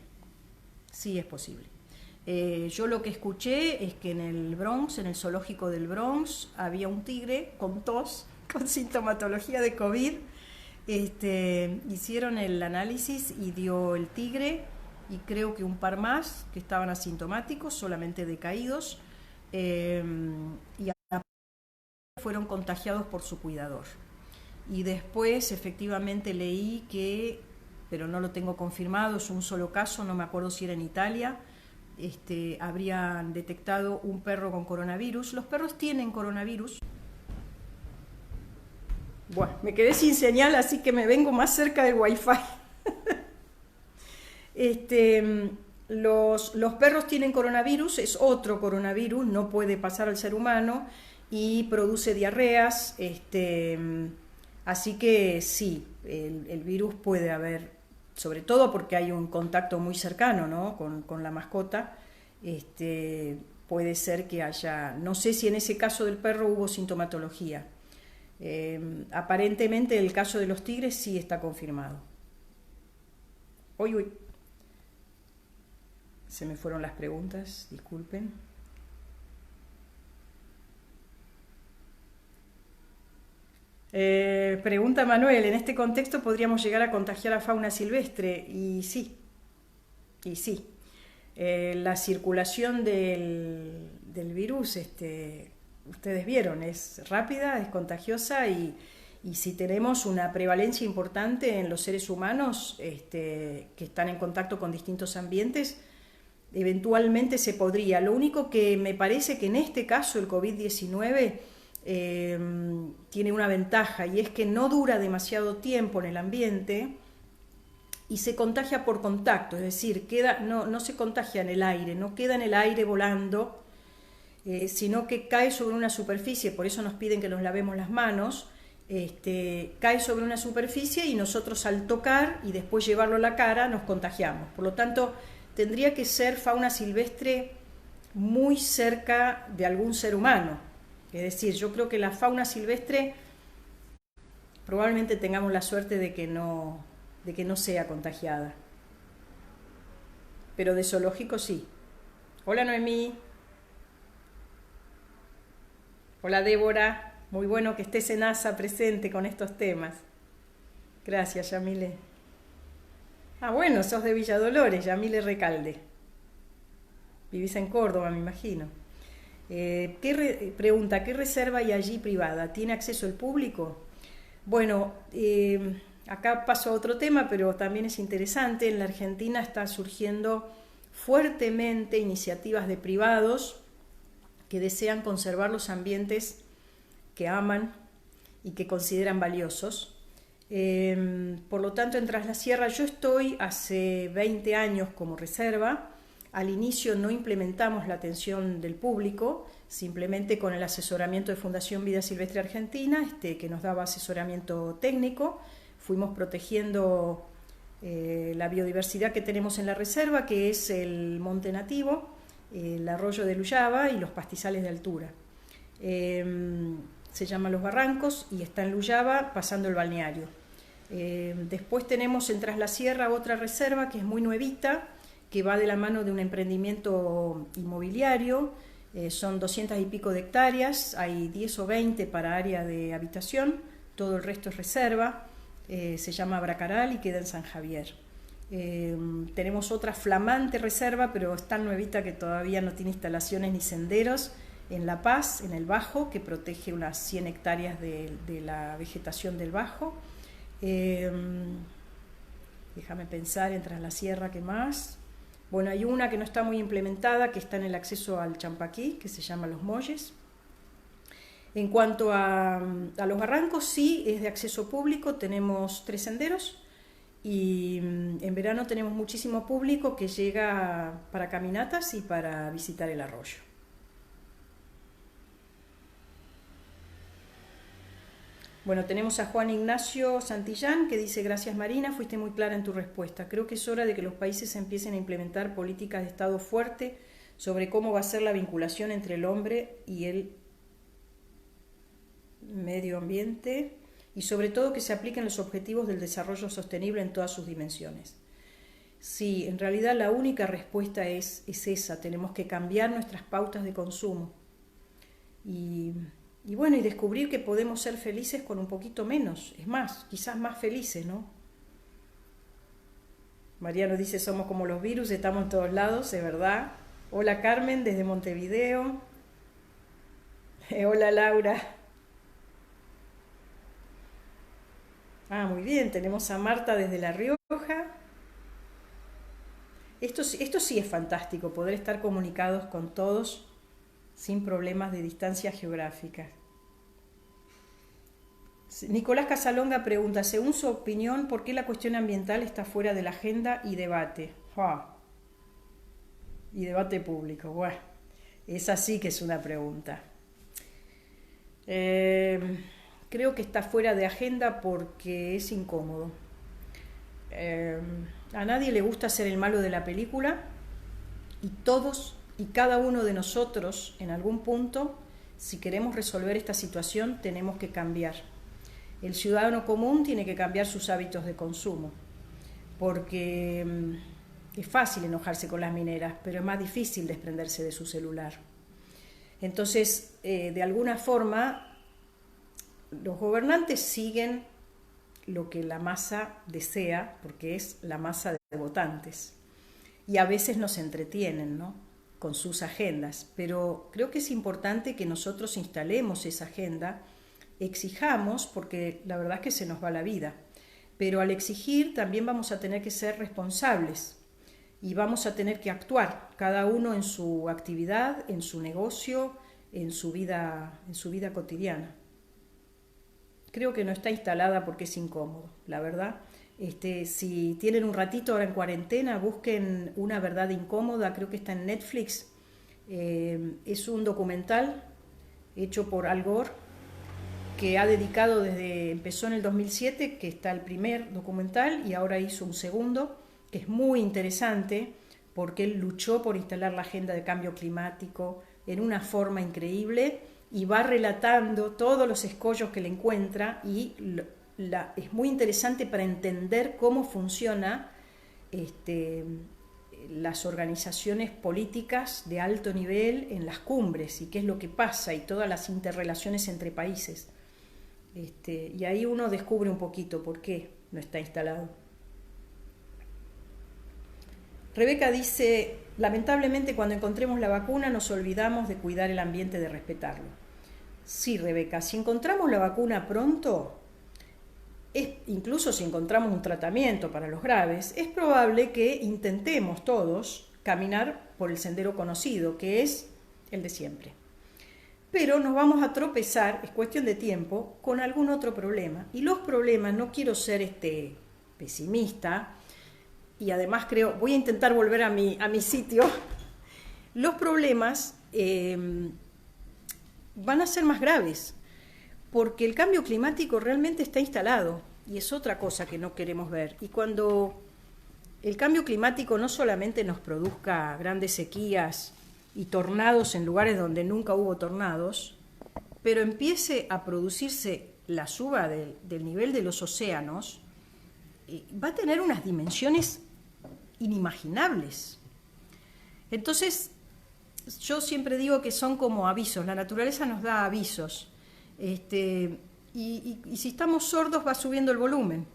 S1: sí es posible. Yo lo que escuché es que en el Bronx, en el zoológico del Bronx, había un tigre con tos, con sintomatología de COVID. Hicieron el análisis y dio el tigre y creo que un par más que estaban asintomáticos, solamente decaídos, y fueron contagiados por su cuidador. Y después efectivamente leí que, pero no lo tengo confirmado, es un solo caso, no me acuerdo si era en Italia, habrían detectado un perro con coronavirus. Los perros tienen coronavirus. Bueno, me quedé sin señal, así que me vengo más cerca del wifi. Los perros tienen coronavirus, es otro coronavirus, no puede pasar al ser humano y produce diarreas, así que sí, el virus puede haber, sobre todo porque hay un contacto muy cercano, ¿no? con la mascota, puede ser que haya, no sé si en ese caso del perro hubo sintomatología. Aparentemente el caso de los tigres sí está confirmado. Uy, se me fueron las preguntas, disculpen. Pregunta Manuel, ¿en este contexto podríamos llegar a contagiar a fauna silvestre? Y sí, y sí. La circulación del virus, ustedes vieron, es rápida, es contagiosa y si tenemos una prevalencia importante en los seres humanos que están en contacto con distintos ambientes, eventualmente se podría. Lo único que me parece que en este caso el COVID-19 tiene una ventaja y es que no dura demasiado tiempo en el ambiente y se contagia por contacto, es decir, no se contagia en el aire, no queda en el aire volando, sino que cae sobre una superficie, por eso nos piden que nos lavemos las manos, cae sobre una superficie y nosotros al tocar y después llevarlo a la cara nos contagiamos. Por lo tanto, tendría que ser fauna silvestre muy cerca de algún ser humano. Es decir, yo creo que la fauna silvestre probablemente tengamos la suerte de que no sea contagiada. Pero de zoológico sí. Hola Noemí. Hola Débora. Muy bueno que estés en ASA presente con estos temas. Gracias, Yamile. Ah, bueno, sos de Villa Dolores, Yamile Recalde. Vivís en Córdoba, me imagino. Pregunta, ¿qué reserva hay allí privada? ¿Tiene acceso el público? Bueno, acá paso a otro tema, pero también es interesante. En la Argentina está surgiendo fuertemente iniciativas de privados que desean conservar los ambientes que aman y que consideran valiosos. Por lo tanto, en Tras la Sierra yo estoy hace 20 años como reserva. Al inicio no implementamos la atención del público, simplemente con el asesoramiento de Fundación Vida Silvestre Argentina, que nos daba asesoramiento técnico. Fuimos protegiendo la biodiversidad que tenemos en la reserva, que es el monte nativo, el arroyo de Luyaba y los pastizales de altura. Se llaman Los Barrancos y está en Luyaba pasando el balneario. Después tenemos en Tras la Sierra otra reserva que es muy nuevita, que va de la mano de un emprendimiento inmobiliario. Son 200 y pico de hectáreas, hay 10 o 20 para área de habitación, todo el resto es reserva. Se llama Bracaral y queda en San Javier. Tenemos otra flamante reserva, pero es tan nuevita que todavía no tiene instalaciones ni senderos, en La Paz, en el Bajo, que protege unas 100 hectáreas de la vegetación del Bajo. Déjame pensar, en Tras la Sierra, ¿qué más? Bueno, hay una que no está muy implementada, que está en el acceso al Champaquí, que se llama Los Molles. En cuanto a Los Barrancos, sí, es de acceso público, tenemos 3 senderos y en verano tenemos muchísimo público que llega para caminatas y para visitar el arroyo. Bueno, tenemos a Juan Ignacio Santillán que dice: gracias Marina, fuiste muy clara en tu respuesta. Creo que es hora de que los países empiecen a implementar políticas de Estado fuerte sobre cómo va a ser la vinculación entre el hombre y el medio ambiente y sobre todo que se apliquen los objetivos del desarrollo sostenible en todas sus dimensiones. Sí, en realidad la única respuesta es esa, tenemos que cambiar nuestras pautas de consumo y, y bueno, y descubrir que podemos ser felices con un poquito menos, es más, quizás más felices, ¿no? Mariano dice, somos como los virus, estamos en todos lados, es verdad. Hola Carmen desde Montevideo. Hola Laura. Ah, muy bien, tenemos a Marta desde La Rioja. Esto sí es fantástico, poder estar comunicados con todos sin problemas de distancia geográfica. Nicolás Casalonga pregunta, según su opinión, ¿por qué la cuestión ambiental está fuera de la agenda y debate? ¡Ah! Y debate público. Bueno, esa sí que es una pregunta. Creo que está fuera de agenda porque es incómodo. Eh, a nadie le gusta ser el malo de la película y todos y cada uno de nosotros en algún punto, si queremos resolver esta situación, tenemos que cambiar. El ciudadano común tiene que cambiar sus hábitos de consumo porque es fácil enojarse con las mineras, pero es más difícil desprenderse de su celular. Entonces, de alguna forma, los gobernantes siguen lo que la masa desea, porque es la masa de votantes. Y a veces nos entretienen, ¿no?, con sus agendas, pero creo que es importante que nosotros instalemos esa agenda, exijamos, porque la verdad es que se nos va la vida, pero al exigir también vamos a tener que ser responsables y vamos a tener que actuar, cada uno en su actividad, en su negocio, en su vida cotidiana. Creo que no está instalada porque es incómodo, la verdad. Si tienen un ratito ahora en cuarentena, busquen Una verdad incómoda, creo que está en Netflix. Es un documental hecho por Al Gore, que ha dedicado empezó en el 2007, que está el primer documental, y ahora hizo un segundo, que es muy interesante, porque él luchó por instalar la agenda de cambio climático en una forma increíble, y va relatando todos los escollos que le encuentra, y es muy interesante para entender cómo funciona las organizaciones políticas de alto nivel en las cumbres, y qué es lo que pasa, y todas las interrelaciones entre países. Y ahí uno descubre un poquito por qué no está instalado. Rebeca dice, lamentablemente cuando encontremos la vacuna nos olvidamos de cuidar el ambiente, de respetarlo. Sí, Rebeca, si encontramos la vacuna pronto, incluso si encontramos un tratamiento para los graves, es probable que intentemos todos caminar por el sendero conocido, que es el de siempre. Pero nos vamos a tropezar, es cuestión de tiempo, con algún otro problema. Y los problemas, no quiero ser pesimista, y además voy a intentar volver a mi sitio, los problemas van a ser más graves, porque el cambio climático realmente está instalado, y es otra cosa que no queremos ver. Y cuando el cambio climático no solamente nos produzca grandes sequías y tornados en lugares donde nunca hubo tornados, pero empiece a producirse la suba del nivel de los océanos, va a tener unas dimensiones inimaginables. Entonces, yo siempre digo que son como avisos, la naturaleza nos da avisos, y si estamos sordos va subiendo el volumen.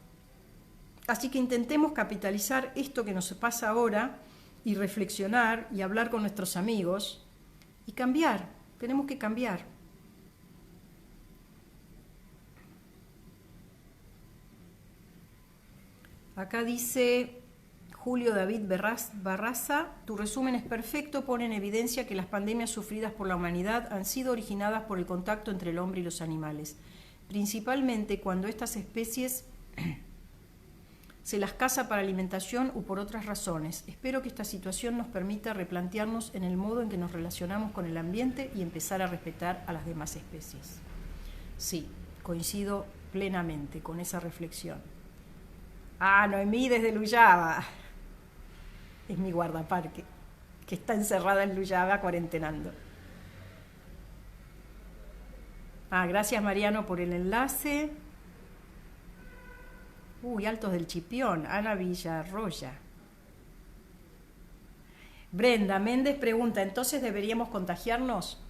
S1: Así que intentemos capitalizar esto que nos pasa ahora y reflexionar y hablar con nuestros amigos y cambiar, tenemos que cambiar. Acá dice Julio David Barraza, tu resumen es perfecto, pone en evidencia que las pandemias sufridas por la humanidad han sido originadas por el contacto entre el hombre y los animales, principalmente cuando estas especies se las caza para alimentación u por otras razones. Espero que esta situación nos permita replantearnos en el modo en que nos relacionamos con el ambiente y empezar a respetar a las demás especies. Sí, coincido plenamente con esa reflexión. Ah, Noemí desde Luyaba. Es mi guardaparque, que está encerrada en Luyaba cuarentenando. Ah, gracias Mariano por el enlace. Altos del Chipión, Ana Villarroya. Brenda Méndez pregunta, ¿entonces deberíamos contagiarnos?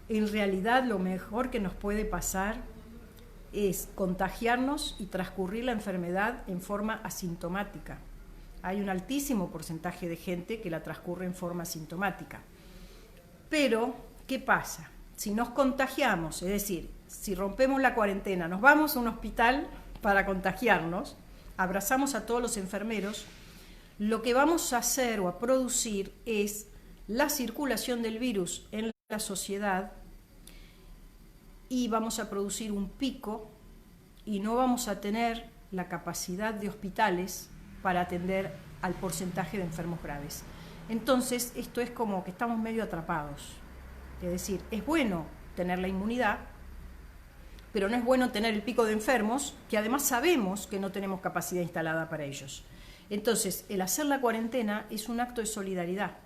S1: En realidad lo mejor que nos puede pasar es contagiarnos y transcurrir la enfermedad en forma asintomática. Hay un altísimo porcentaje de gente que la transcurre en forma asintomática. Pero, ¿qué pasa? Si nos contagiamos, es decir, si rompemos la cuarentena, nos vamos a un hospital para contagiarnos, abrazamos a todos los enfermeros, lo que vamos a hacer o a producir es la circulación del virus en la sociedad y vamos a producir un pico y no vamos a tener la capacidad de hospitales para atender al porcentaje de enfermos graves. Entonces, esto es como que estamos medio atrapados. Es decir, es bueno tener la inmunidad, pero no es bueno tener el pico de enfermos, que además sabemos que no tenemos capacidad instalada para ellos. Entonces, el hacer la cuarentena es un acto de solidaridad.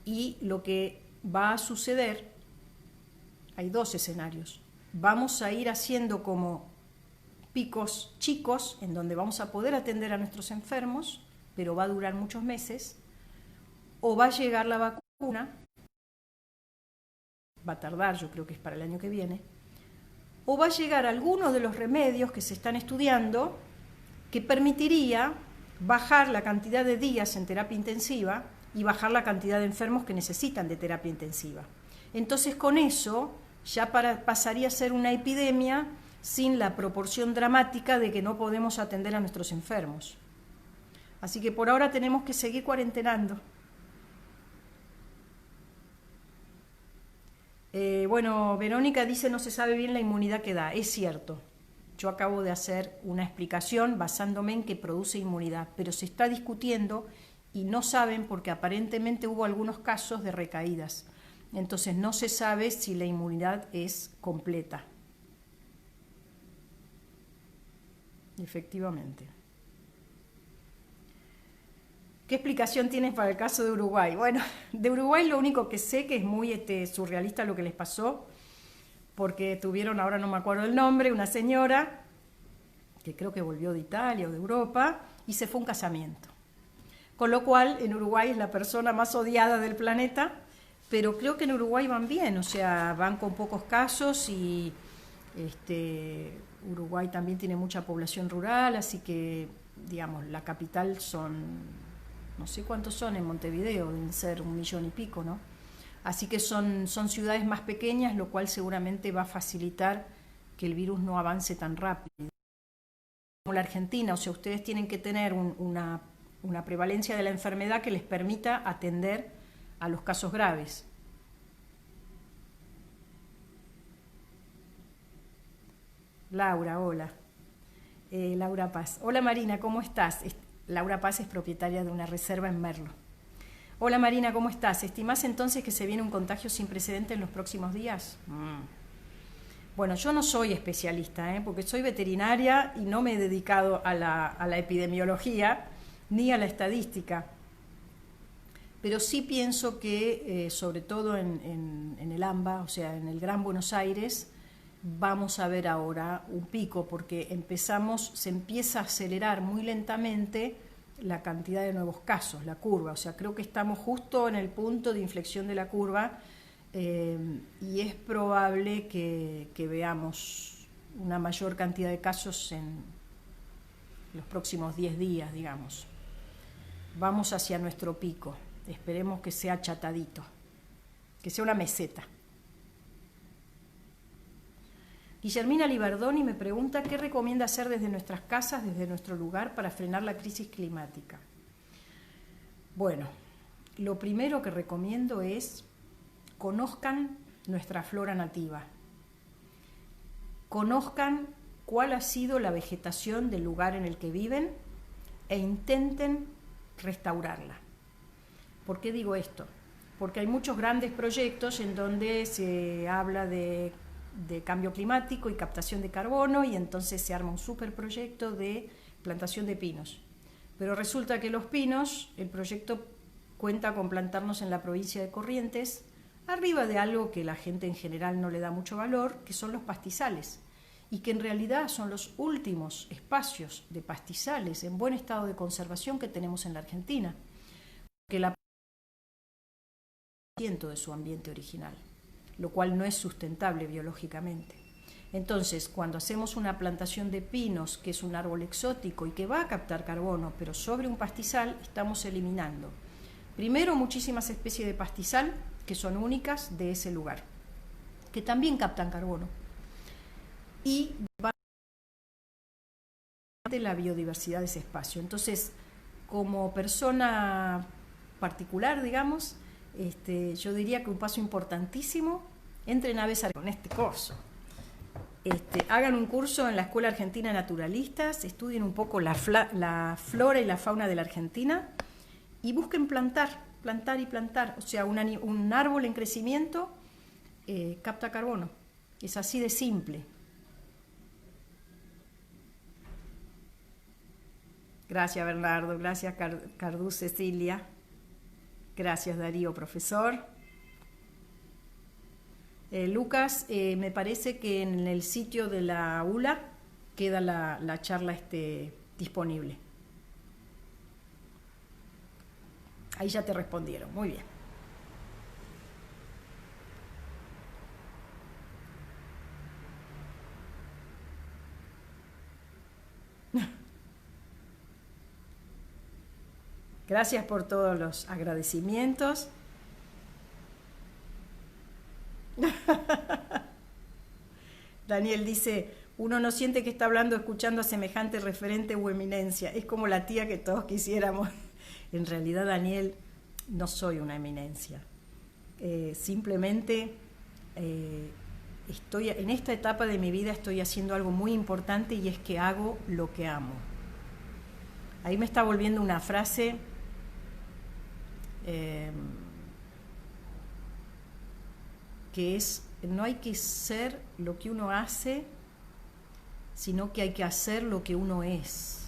S1: Y lo que va a suceder, hay dos escenarios. Vamos a ir haciendo como picos chicos, en donde vamos a poder atender a nuestros enfermos, pero va a durar muchos meses, o va a llegar la vacuna, va a tardar, yo creo que es para el año que viene, o va a llegar algunos de los remedios que se están estudiando que permitiría bajar la cantidad de días en terapia intensiva y bajar la cantidad de enfermos que necesitan de terapia intensiva. Entonces, con eso ya pasaría a ser una epidemia sin la proporción dramática de que no podemos atender a nuestros enfermos. Así que por ahora tenemos que seguir cuarentenando. Bueno, Verónica dice no se sabe bien la inmunidad que da. Es cierto. Yo acabo de hacer una explicación basándome en que produce inmunidad, pero se está discutiendo y no saben porque aparentemente hubo algunos casos de recaídas. Entonces no se sabe si la inmunidad es completa. Efectivamente. ¿Qué explicación tienes para el caso de Uruguay? Bueno, de Uruguay lo único que sé que es muy surrealista lo que les pasó, porque tuvieron, ahora no me acuerdo el nombre, una señora que creo que volvió de Italia o de Europa y se fue a un casamiento. Con lo cual, en Uruguay es la persona más odiada del planeta, pero creo que en Uruguay van bien, o sea, van con pocos casos y Uruguay también tiene mucha población rural, así que, digamos, la capital son, no sé cuántos son en Montevideo, deben ser 1 millón y pico, ¿no? Así que son ciudades más pequeñas, lo cual seguramente va a facilitar que el virus no avance tan rápido. Como la Argentina, o sea, ustedes tienen que tener una prevalencia de la enfermedad que les permita atender a los casos graves. Laura, hola. Laura Paz. Hola Marina, ¿cómo estás? Laura Paz es propietaria de una reserva en Merlo. Hola Marina, ¿cómo estás? ¿Estimás entonces que se viene un contagio sin precedente en los próximos días? Bueno, yo no soy especialista, porque soy veterinaria y no me he dedicado a la epidemiología ni a la estadística. Pero sí pienso que, sobre todo en el AMBA, o sea, en el Gran Buenos Aires, vamos a ver ahora un pico, porque se empieza a acelerar muy lentamente la cantidad de nuevos casos, la curva. O sea, creo que estamos justo en el punto de inflexión de la curva y es probable que veamos una mayor cantidad de casos en los próximos 10 días, digamos. Vamos hacia nuestro pico. Esperemos que sea achatadito, que sea una meseta. Guillermina Libardoni me pregunta qué recomienda hacer desde nuestras casas, desde nuestro lugar, para frenar la crisis climática. Bueno, lo primero que recomiendo es conozcan nuestra flora nativa, conozcan cuál ha sido la vegetación del lugar en el que viven e intenten restaurarla. ¿Por qué digo esto? Porque hay muchos grandes proyectos en donde se habla de cambio climático y captación de carbono y entonces se arma un superproyecto de plantación de pinos. Pero resulta que los pinos, el proyecto cuenta con plantarnos en la provincia de Corrientes, arriba de algo que la gente en general no le da mucho valor, que son los pastizales, y que en realidad son los últimos espacios de pastizales en buen estado de conservación que tenemos en la Argentina. Que la de su ambiente original, lo cual no es sustentable biológicamente. Entonces, cuando hacemos una plantación de pinos, que es un árbol exótico y que va a captar carbono, pero sobre un pastizal, estamos eliminando, primero, muchísimas especies de pastizal que son únicas de ese lugar, que también captan carbono, y va de la biodiversidad de ese espacio. Entonces, como persona particular, digamos, yo diría que un paso importantísimo, entren a aves con este coso. Hagan un curso en la Escuela Argentina de Naturalistas, estudien un poco la flora y la fauna de la Argentina y busquen plantar y plantar. O sea, un árbol en crecimiento capta carbono. Es así de simple. Gracias, Bernardo. Gracias, Cardú, Cecilia. Gracias, Darío, profesor. Lucas, me parece que en el sitio de la ULA queda la charla disponible. Ahí ya te respondieron, muy bien. Gracias por todos los agradecimientos. Daniel dice, uno no siente que está hablando escuchando a semejante referente o eminencia, es como la tía que todos quisiéramos. En realidad, Daniel, no soy una eminencia. Simplemente en esta etapa de mi vida estoy haciendo algo muy importante y es que hago lo que amo. Ahí me está volviendo una frase que es, no hay que ser lo que uno hace, sino que hay que hacer lo que uno es.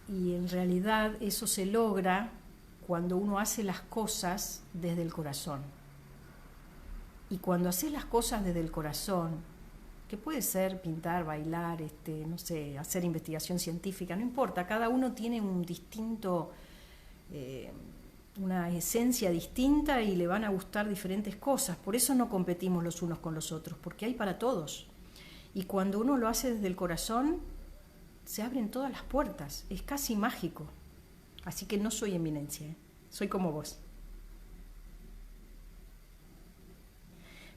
S1: Y en realidad eso se logra cuando uno hace las cosas desde el corazón. Y cuando haces las cosas desde el corazón, que puede ser pintar, bailar, no sé, hacer investigación científica, no importa, cada uno tiene un distinto, una esencia distinta y le van a gustar diferentes cosas. Por eso no competimos los unos con los otros, porque hay para todos. Y cuando uno lo hace desde el corazón, se abren todas las puertas, es casi mágico. Así que no soy eminencia, soy como vos.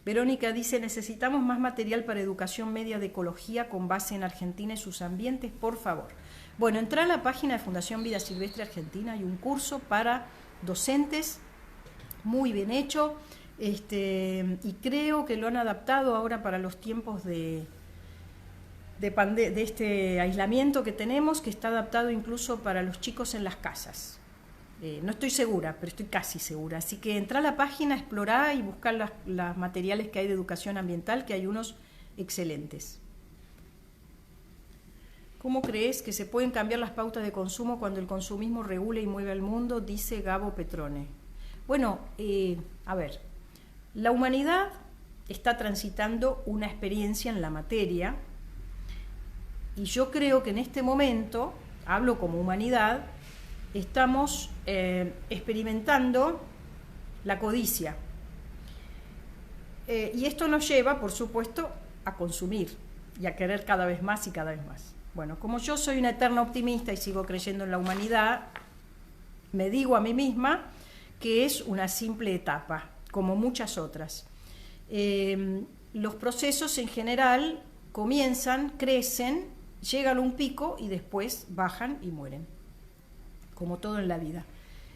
S1: Verónica dice, necesitamos más material para educación media de ecología con base en Argentina y sus ambientes, por favor. Bueno, entra a la página de Fundación Vida Silvestre Argentina, hay un curso para docentes, muy bien hecho, y creo que lo han adaptado ahora para los tiempos de este aislamiento que tenemos, que está adaptado incluso para los chicos en las casas. No estoy segura, pero estoy casi segura. Así que entra a la página, explorá y buscar los materiales que hay de educación ambiental, que hay unos excelentes. ¿Cómo crees que se pueden cambiar las pautas de consumo cuando el consumismo regula y mueve al mundo? Dice Gabo Petrone. Bueno, a ver, la humanidad está transitando una experiencia en la materia y yo creo que en este momento, hablo como humanidad, estamos experimentando la codicia. Y esto nos lleva, por supuesto, a consumir y a querer cada vez más y cada vez más. Bueno, como yo soy una eterna optimista y sigo creyendo en la humanidad, me digo a mí misma que es una simple etapa, como muchas otras. Los procesos en general comienzan, crecen, llegan a un pico y después bajan y mueren, como todo en la vida.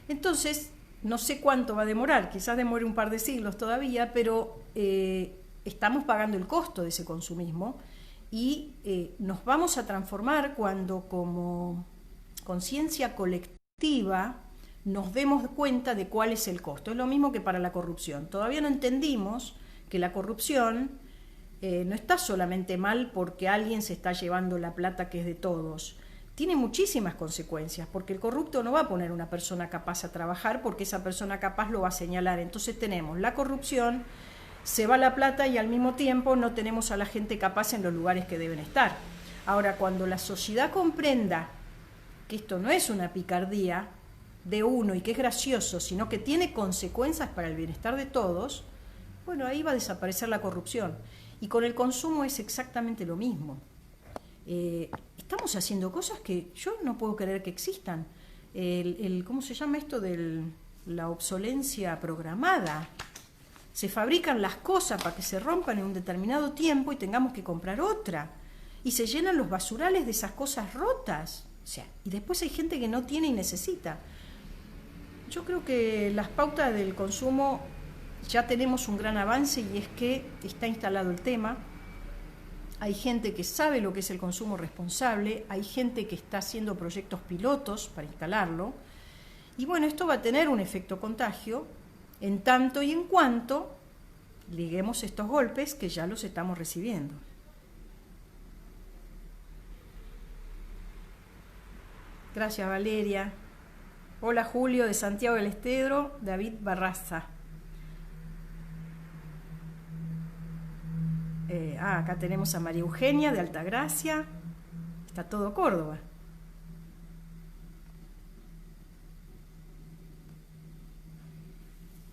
S1: Entonces, no sé cuánto va a demorar, quizás demore un par de siglos todavía, pero estamos pagando el costo de ese consumismo y nos vamos a transformar cuando como conciencia colectiva nos demos cuenta de cuál es el costo. Es lo mismo que para la corrupción. Todavía no entendimos que la corrupción no está solamente mal porque alguien se está llevando la plata que es de todos. Tiene muchísimas consecuencias, porque el corrupto no va a poner a una persona capaz a trabajar porque esa persona capaz lo va a señalar. Entonces tenemos la corrupción, se va la plata y al mismo tiempo no tenemos a la gente capaz en los lugares que deben estar. Ahora, cuando la sociedad comprenda que esto no es una picardía, de uno y que es gracioso, sino que tiene consecuencias para el bienestar de todos, bueno, ahí va a desaparecer la corrupción. Y con el consumo es exactamente lo mismo. Estamos haciendo cosas que yo no puedo creer que existan. ¿Cómo se llama esto de la obsolencia programada? Se fabrican las cosas para que se rompan en un determinado tiempo y tengamos que comprar otra. Y se llenan los basurales de esas cosas rotas. O sea, y después hay gente que no tiene y necesita. Yo creo que las pautas del consumo ya tenemos un gran avance y es que está instalado el tema. Hay gente que sabe lo que es el consumo responsable, hay gente que está haciendo proyectos pilotos para instalarlo. Y bueno, esto va a tener un efecto contagio en tanto y en cuanto liguemos estos golpes que ya los estamos recibiendo. Gracias, Valeria. Hola, Julio, de Santiago del Estero, David Barraza. Acá tenemos a María Eugenia de Altagracia. Está todo Córdoba.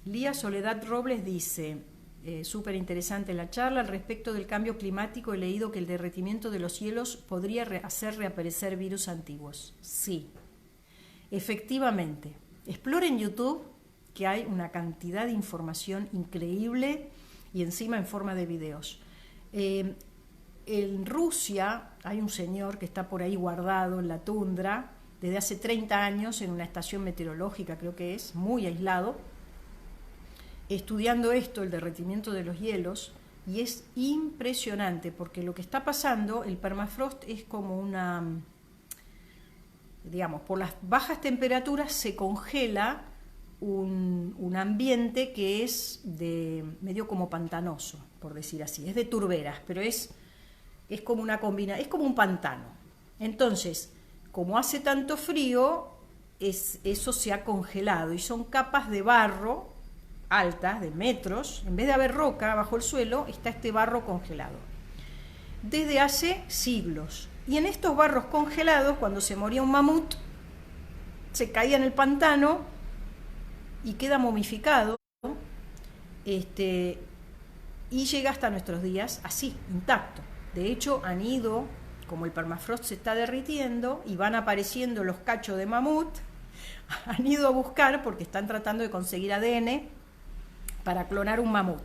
S1: Lía Soledad Robles dice, súper interesante la charla, al respecto del cambio climático he leído que el derretimiento de los hielos podría hacer reaparecer virus antiguos. Sí, efectivamente. Explora en YouTube que hay una cantidad de información increíble y encima en forma de videos. En Rusia hay un señor que está por ahí guardado en la tundra desde hace 30 años en una estación meteorológica, creo que es, muy aislado, estudiando esto, el derretimiento de los hielos, y es impresionante porque lo que está pasando, el permafrost es como una, digamos, por las bajas temperaturas se congela un ambiente que es de medio como pantanoso, por decir así, es de turberas, pero es como una combinación, es como un pantano. Entonces, como hace tanto frío, eso se ha congelado y son capas de barro altas, de metros, en vez de haber roca bajo el suelo, está este barro congelado. Desde hace siglos. Y en estos barros congelados, cuando se moría un mamut, se caía en el pantano y queda momificado, y llega hasta nuestros días así, intacto. De hecho, han ido, como el permafrost se está derritiendo y van apareciendo los cachos de mamut, han ido a buscar, porque están tratando de conseguir ADN para clonar un mamut.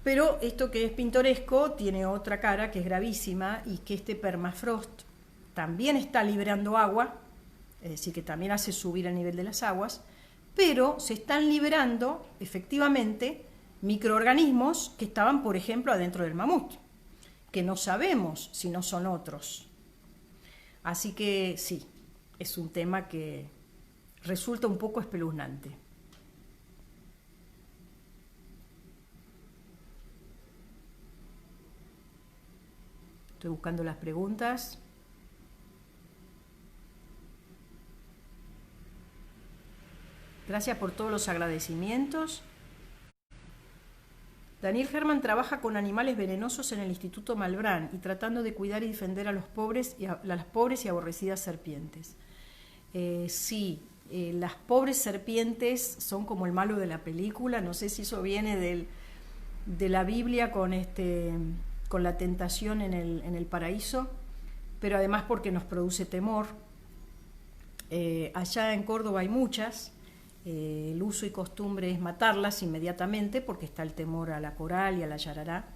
S1: Pero esto que es pintoresco tiene otra cara que es gravísima, y que este permafrost también está liberando agua, es decir, que también hace subir el nivel de las aguas, pero se están liberando efectivamente microorganismos que estaban, por ejemplo, adentro del mamut, que no sabemos si no son otros. Así que sí, es un tema que resulta un poco espeluznante. Estoy buscando las preguntas. Gracias por todos los agradecimientos. Daniel Herman trabaja con animales venenosos en el Instituto Malbrán y tratando de cuidar y defender a los pobres y a las pobres y aborrecidas serpientes. Sí, las pobres serpientes son como el malo de la película. No sé si eso viene de la Biblia con la tentación en el paraíso, pero además porque nos produce temor. Allá en Córdoba hay muchas. El uso y costumbre es matarlas inmediatamente porque está el temor a la coral y a la yarará.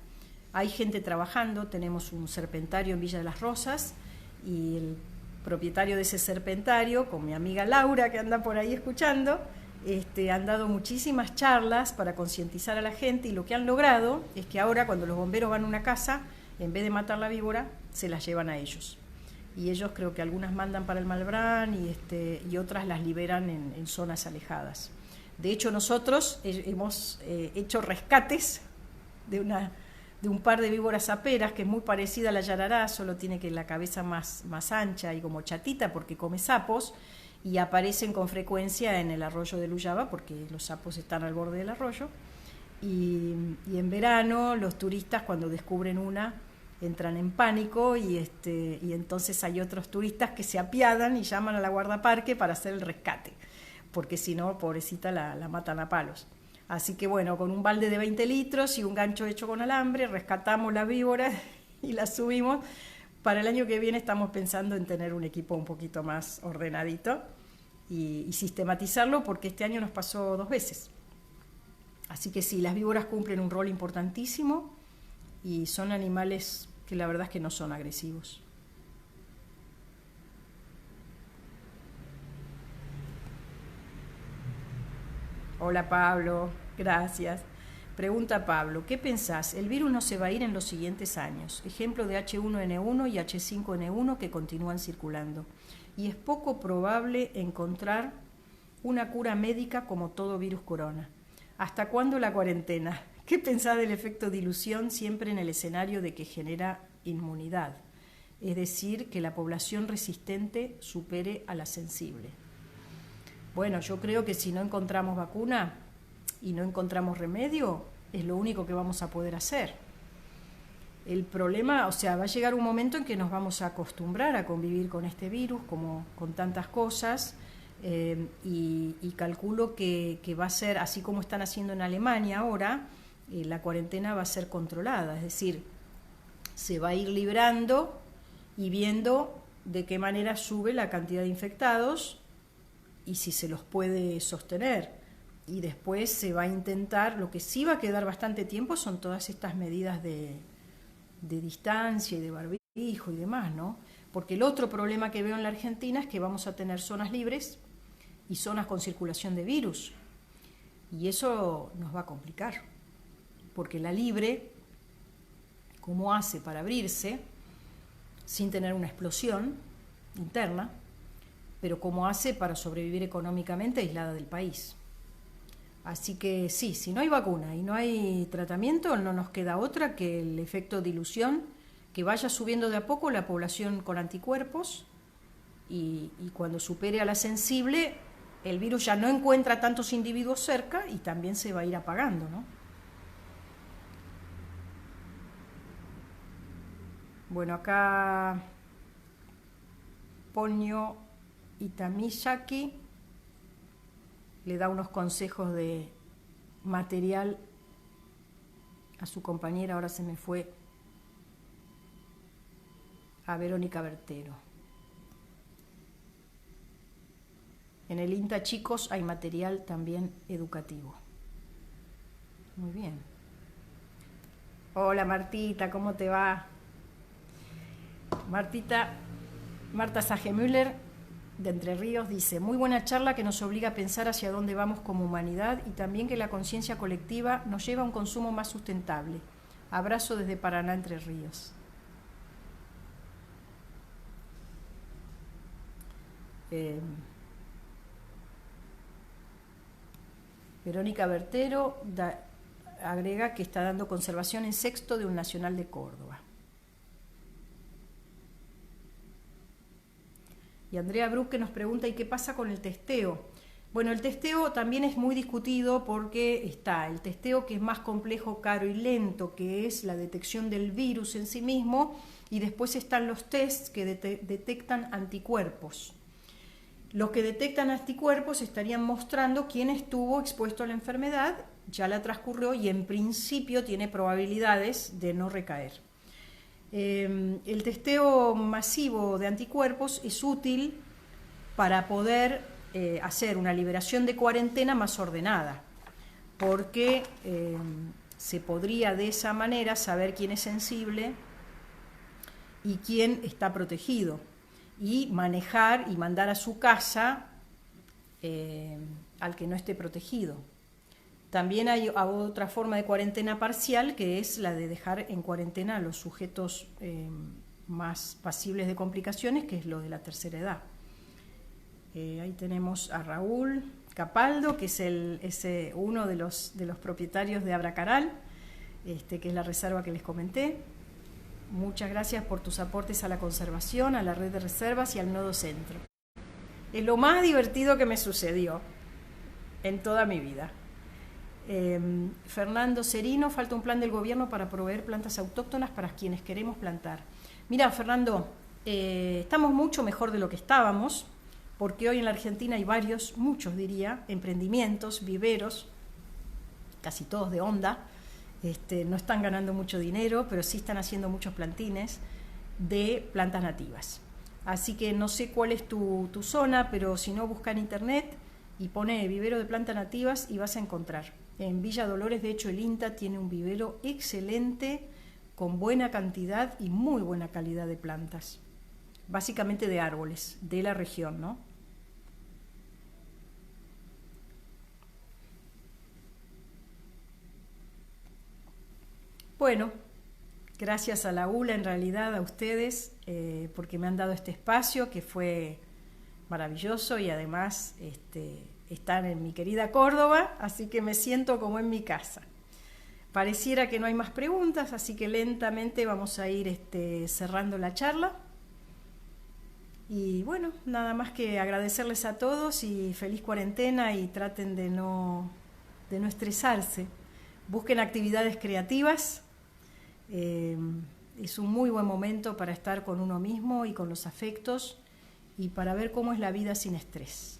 S1: Hay gente trabajando, tenemos un serpentario en Villa de las Rosas y el propietario de ese serpentario, con mi amiga Laura que anda por ahí escuchando, han dado muchísimas charlas para concientizar a la gente, y lo que han logrado es que ahora cuando los bomberos van a una casa, en vez de matar la víbora, se las llevan a ellos. Y ellos creo que algunas mandan para el Malbrán y otras las liberan en zonas alejadas. De hecho, nosotros hemos hecho rescates de un par de víboras saperas, que es muy parecida a la yarará, solo tiene que la cabeza más ancha y como chatita porque come sapos, y aparecen con frecuencia en el arroyo de Luyaba porque los sapos están al borde del arroyo. Y en verano los turistas, cuando descubren una, entran en pánico y entonces hay otros turistas que se apiadan y llaman a la guardaparque para hacer el rescate, porque si no, pobrecita, la matan a palos. Así que bueno, con un balde de 20 litros y un gancho hecho con alambre, rescatamos la víbora y la subimos. Para el año que viene estamos pensando en tener un equipo un poquito más ordenadito y sistematizarlo, porque este año nos pasó 2 veces. Así que sí, las víboras cumplen un rol importantísimo y son animales que la verdad es que no son agresivos. Hola Pablo, gracias. Pregunta Pablo, ¿qué pensás? El virus no se va a ir en los siguientes años. Ejemplo de H1N1 y H5N1 que continúan circulando. Y es poco probable encontrar una cura médica como todo virus corona. ¿Hasta cuándo la cuarentena? ¿Qué pensás del efecto dilución siempre en el escenario de que genera inmunidad? Es decir, que la población resistente supere a la sensible. Bueno, yo creo que si no encontramos vacuna y no encontramos remedio, es lo único que vamos a poder hacer. El problema, va a llegar un momento en que nos vamos a acostumbrar a convivir con este virus, como con tantas cosas, y calculo que va a ser, así como están haciendo en Alemania ahora, la cuarentena va a ser controlada, es decir, se va a ir librando y viendo de qué manera sube la cantidad de infectados y si se los puede sostener. Y después se va a intentar, lo que sí va a quedar bastante tiempo son todas estas medidas de distancia y de barbijo y demás, ¿no? Porque el otro problema que veo en la Argentina es que vamos a tener zonas libres y zonas con circulación de virus. Y eso nos va a complicar, porque la libre, ¿cómo hace para abrirse sin tener una explosión interna? Pero ¿cómo hace para sobrevivir económicamente aislada del país? Así que sí, si no hay vacuna y no hay tratamiento, no nos queda otra que el efecto dilución, que vaya subiendo de a poco la población con anticuerpos y cuando supere a la sensible, el virus ya no encuentra tantos individuos cerca y también se va a ir apagando, ¿no? Bueno, acá Ponyo Itamiyaki le da unos consejos de material a su compañera, ahora se me fue, a Verónica Bertero. En el INTA Chicos hay material también educativo. Muy bien. Hola Martita, ¿cómo te va? Marta Sagemüller, de Entre Ríos, dice: muy buena charla que nos obliga a pensar hacia dónde vamos como humanidad y también que la conciencia colectiva nos lleva a un consumo más sustentable. Abrazo desde Paraná, Entre Ríos. Verónica Bertero agrega que está dando conservación en sexto de un nacional de Córdoba. Y Andrea Bruque nos pregunta: ¿y qué pasa con el testeo? Bueno, el testeo también es muy discutido porque está el testeo que es más complejo, caro y lento, que es la detección del virus en sí mismo, y después están los tests que detectan anticuerpos. Los que detectan anticuerpos estarían mostrando quién estuvo expuesto a la enfermedad, ya la transcurrió y en principio tiene probabilidades de no recaer. El testeo masivo de anticuerpos es útil para poder hacer una liberación de cuarentena más ordenada, porque se podría de esa manera saber quién es sensible y quién está protegido, y manejar y mandar a su casa al que no esté protegido. También hay otra forma de cuarentena parcial, que es la de dejar en cuarentena a los sujetos más pasibles de complicaciones, que es lo de la tercera edad. Ahí tenemos a Raúl Capaldo, que es uno de los propietarios de Abracaral, que es la reserva que les comenté. Muchas gracias por tus aportes a la conservación, a la red de reservas y al nodo centro. Es lo más divertido que me sucedió en toda mi vida. Fernando Cerino, falta un plan del gobierno para proveer plantas autóctonas para quienes queremos plantar. Mira, Fernando, estamos mucho mejor de lo que estábamos, porque hoy en la Argentina hay muchos diría, emprendimientos, viveros, casi todos de onda, no están ganando mucho dinero, pero sí están haciendo muchos plantines de plantas nativas. Así que no sé cuál es tu zona, pero si no, busca en internet y pone vivero de plantas nativas y vas a encontrar. En Villa Dolores, de hecho, el INTA tiene un vivero excelente, con buena cantidad y muy buena calidad de plantas, básicamente de árboles, de la región, ¿no? Bueno, gracias a la ULA, en realidad, a ustedes, porque me han dado este espacio que fue maravilloso y además estar en mi querida Córdoba, así que me siento como en mi casa. Pareciera que no hay más preguntas, así que lentamente vamos a ir cerrando la charla. Y bueno, nada más que agradecerles a todos y feliz cuarentena y traten de no estresarse. Busquen actividades creativas. Es un muy buen momento para estar con uno mismo y con los afectos y para ver cómo es la vida sin estrés.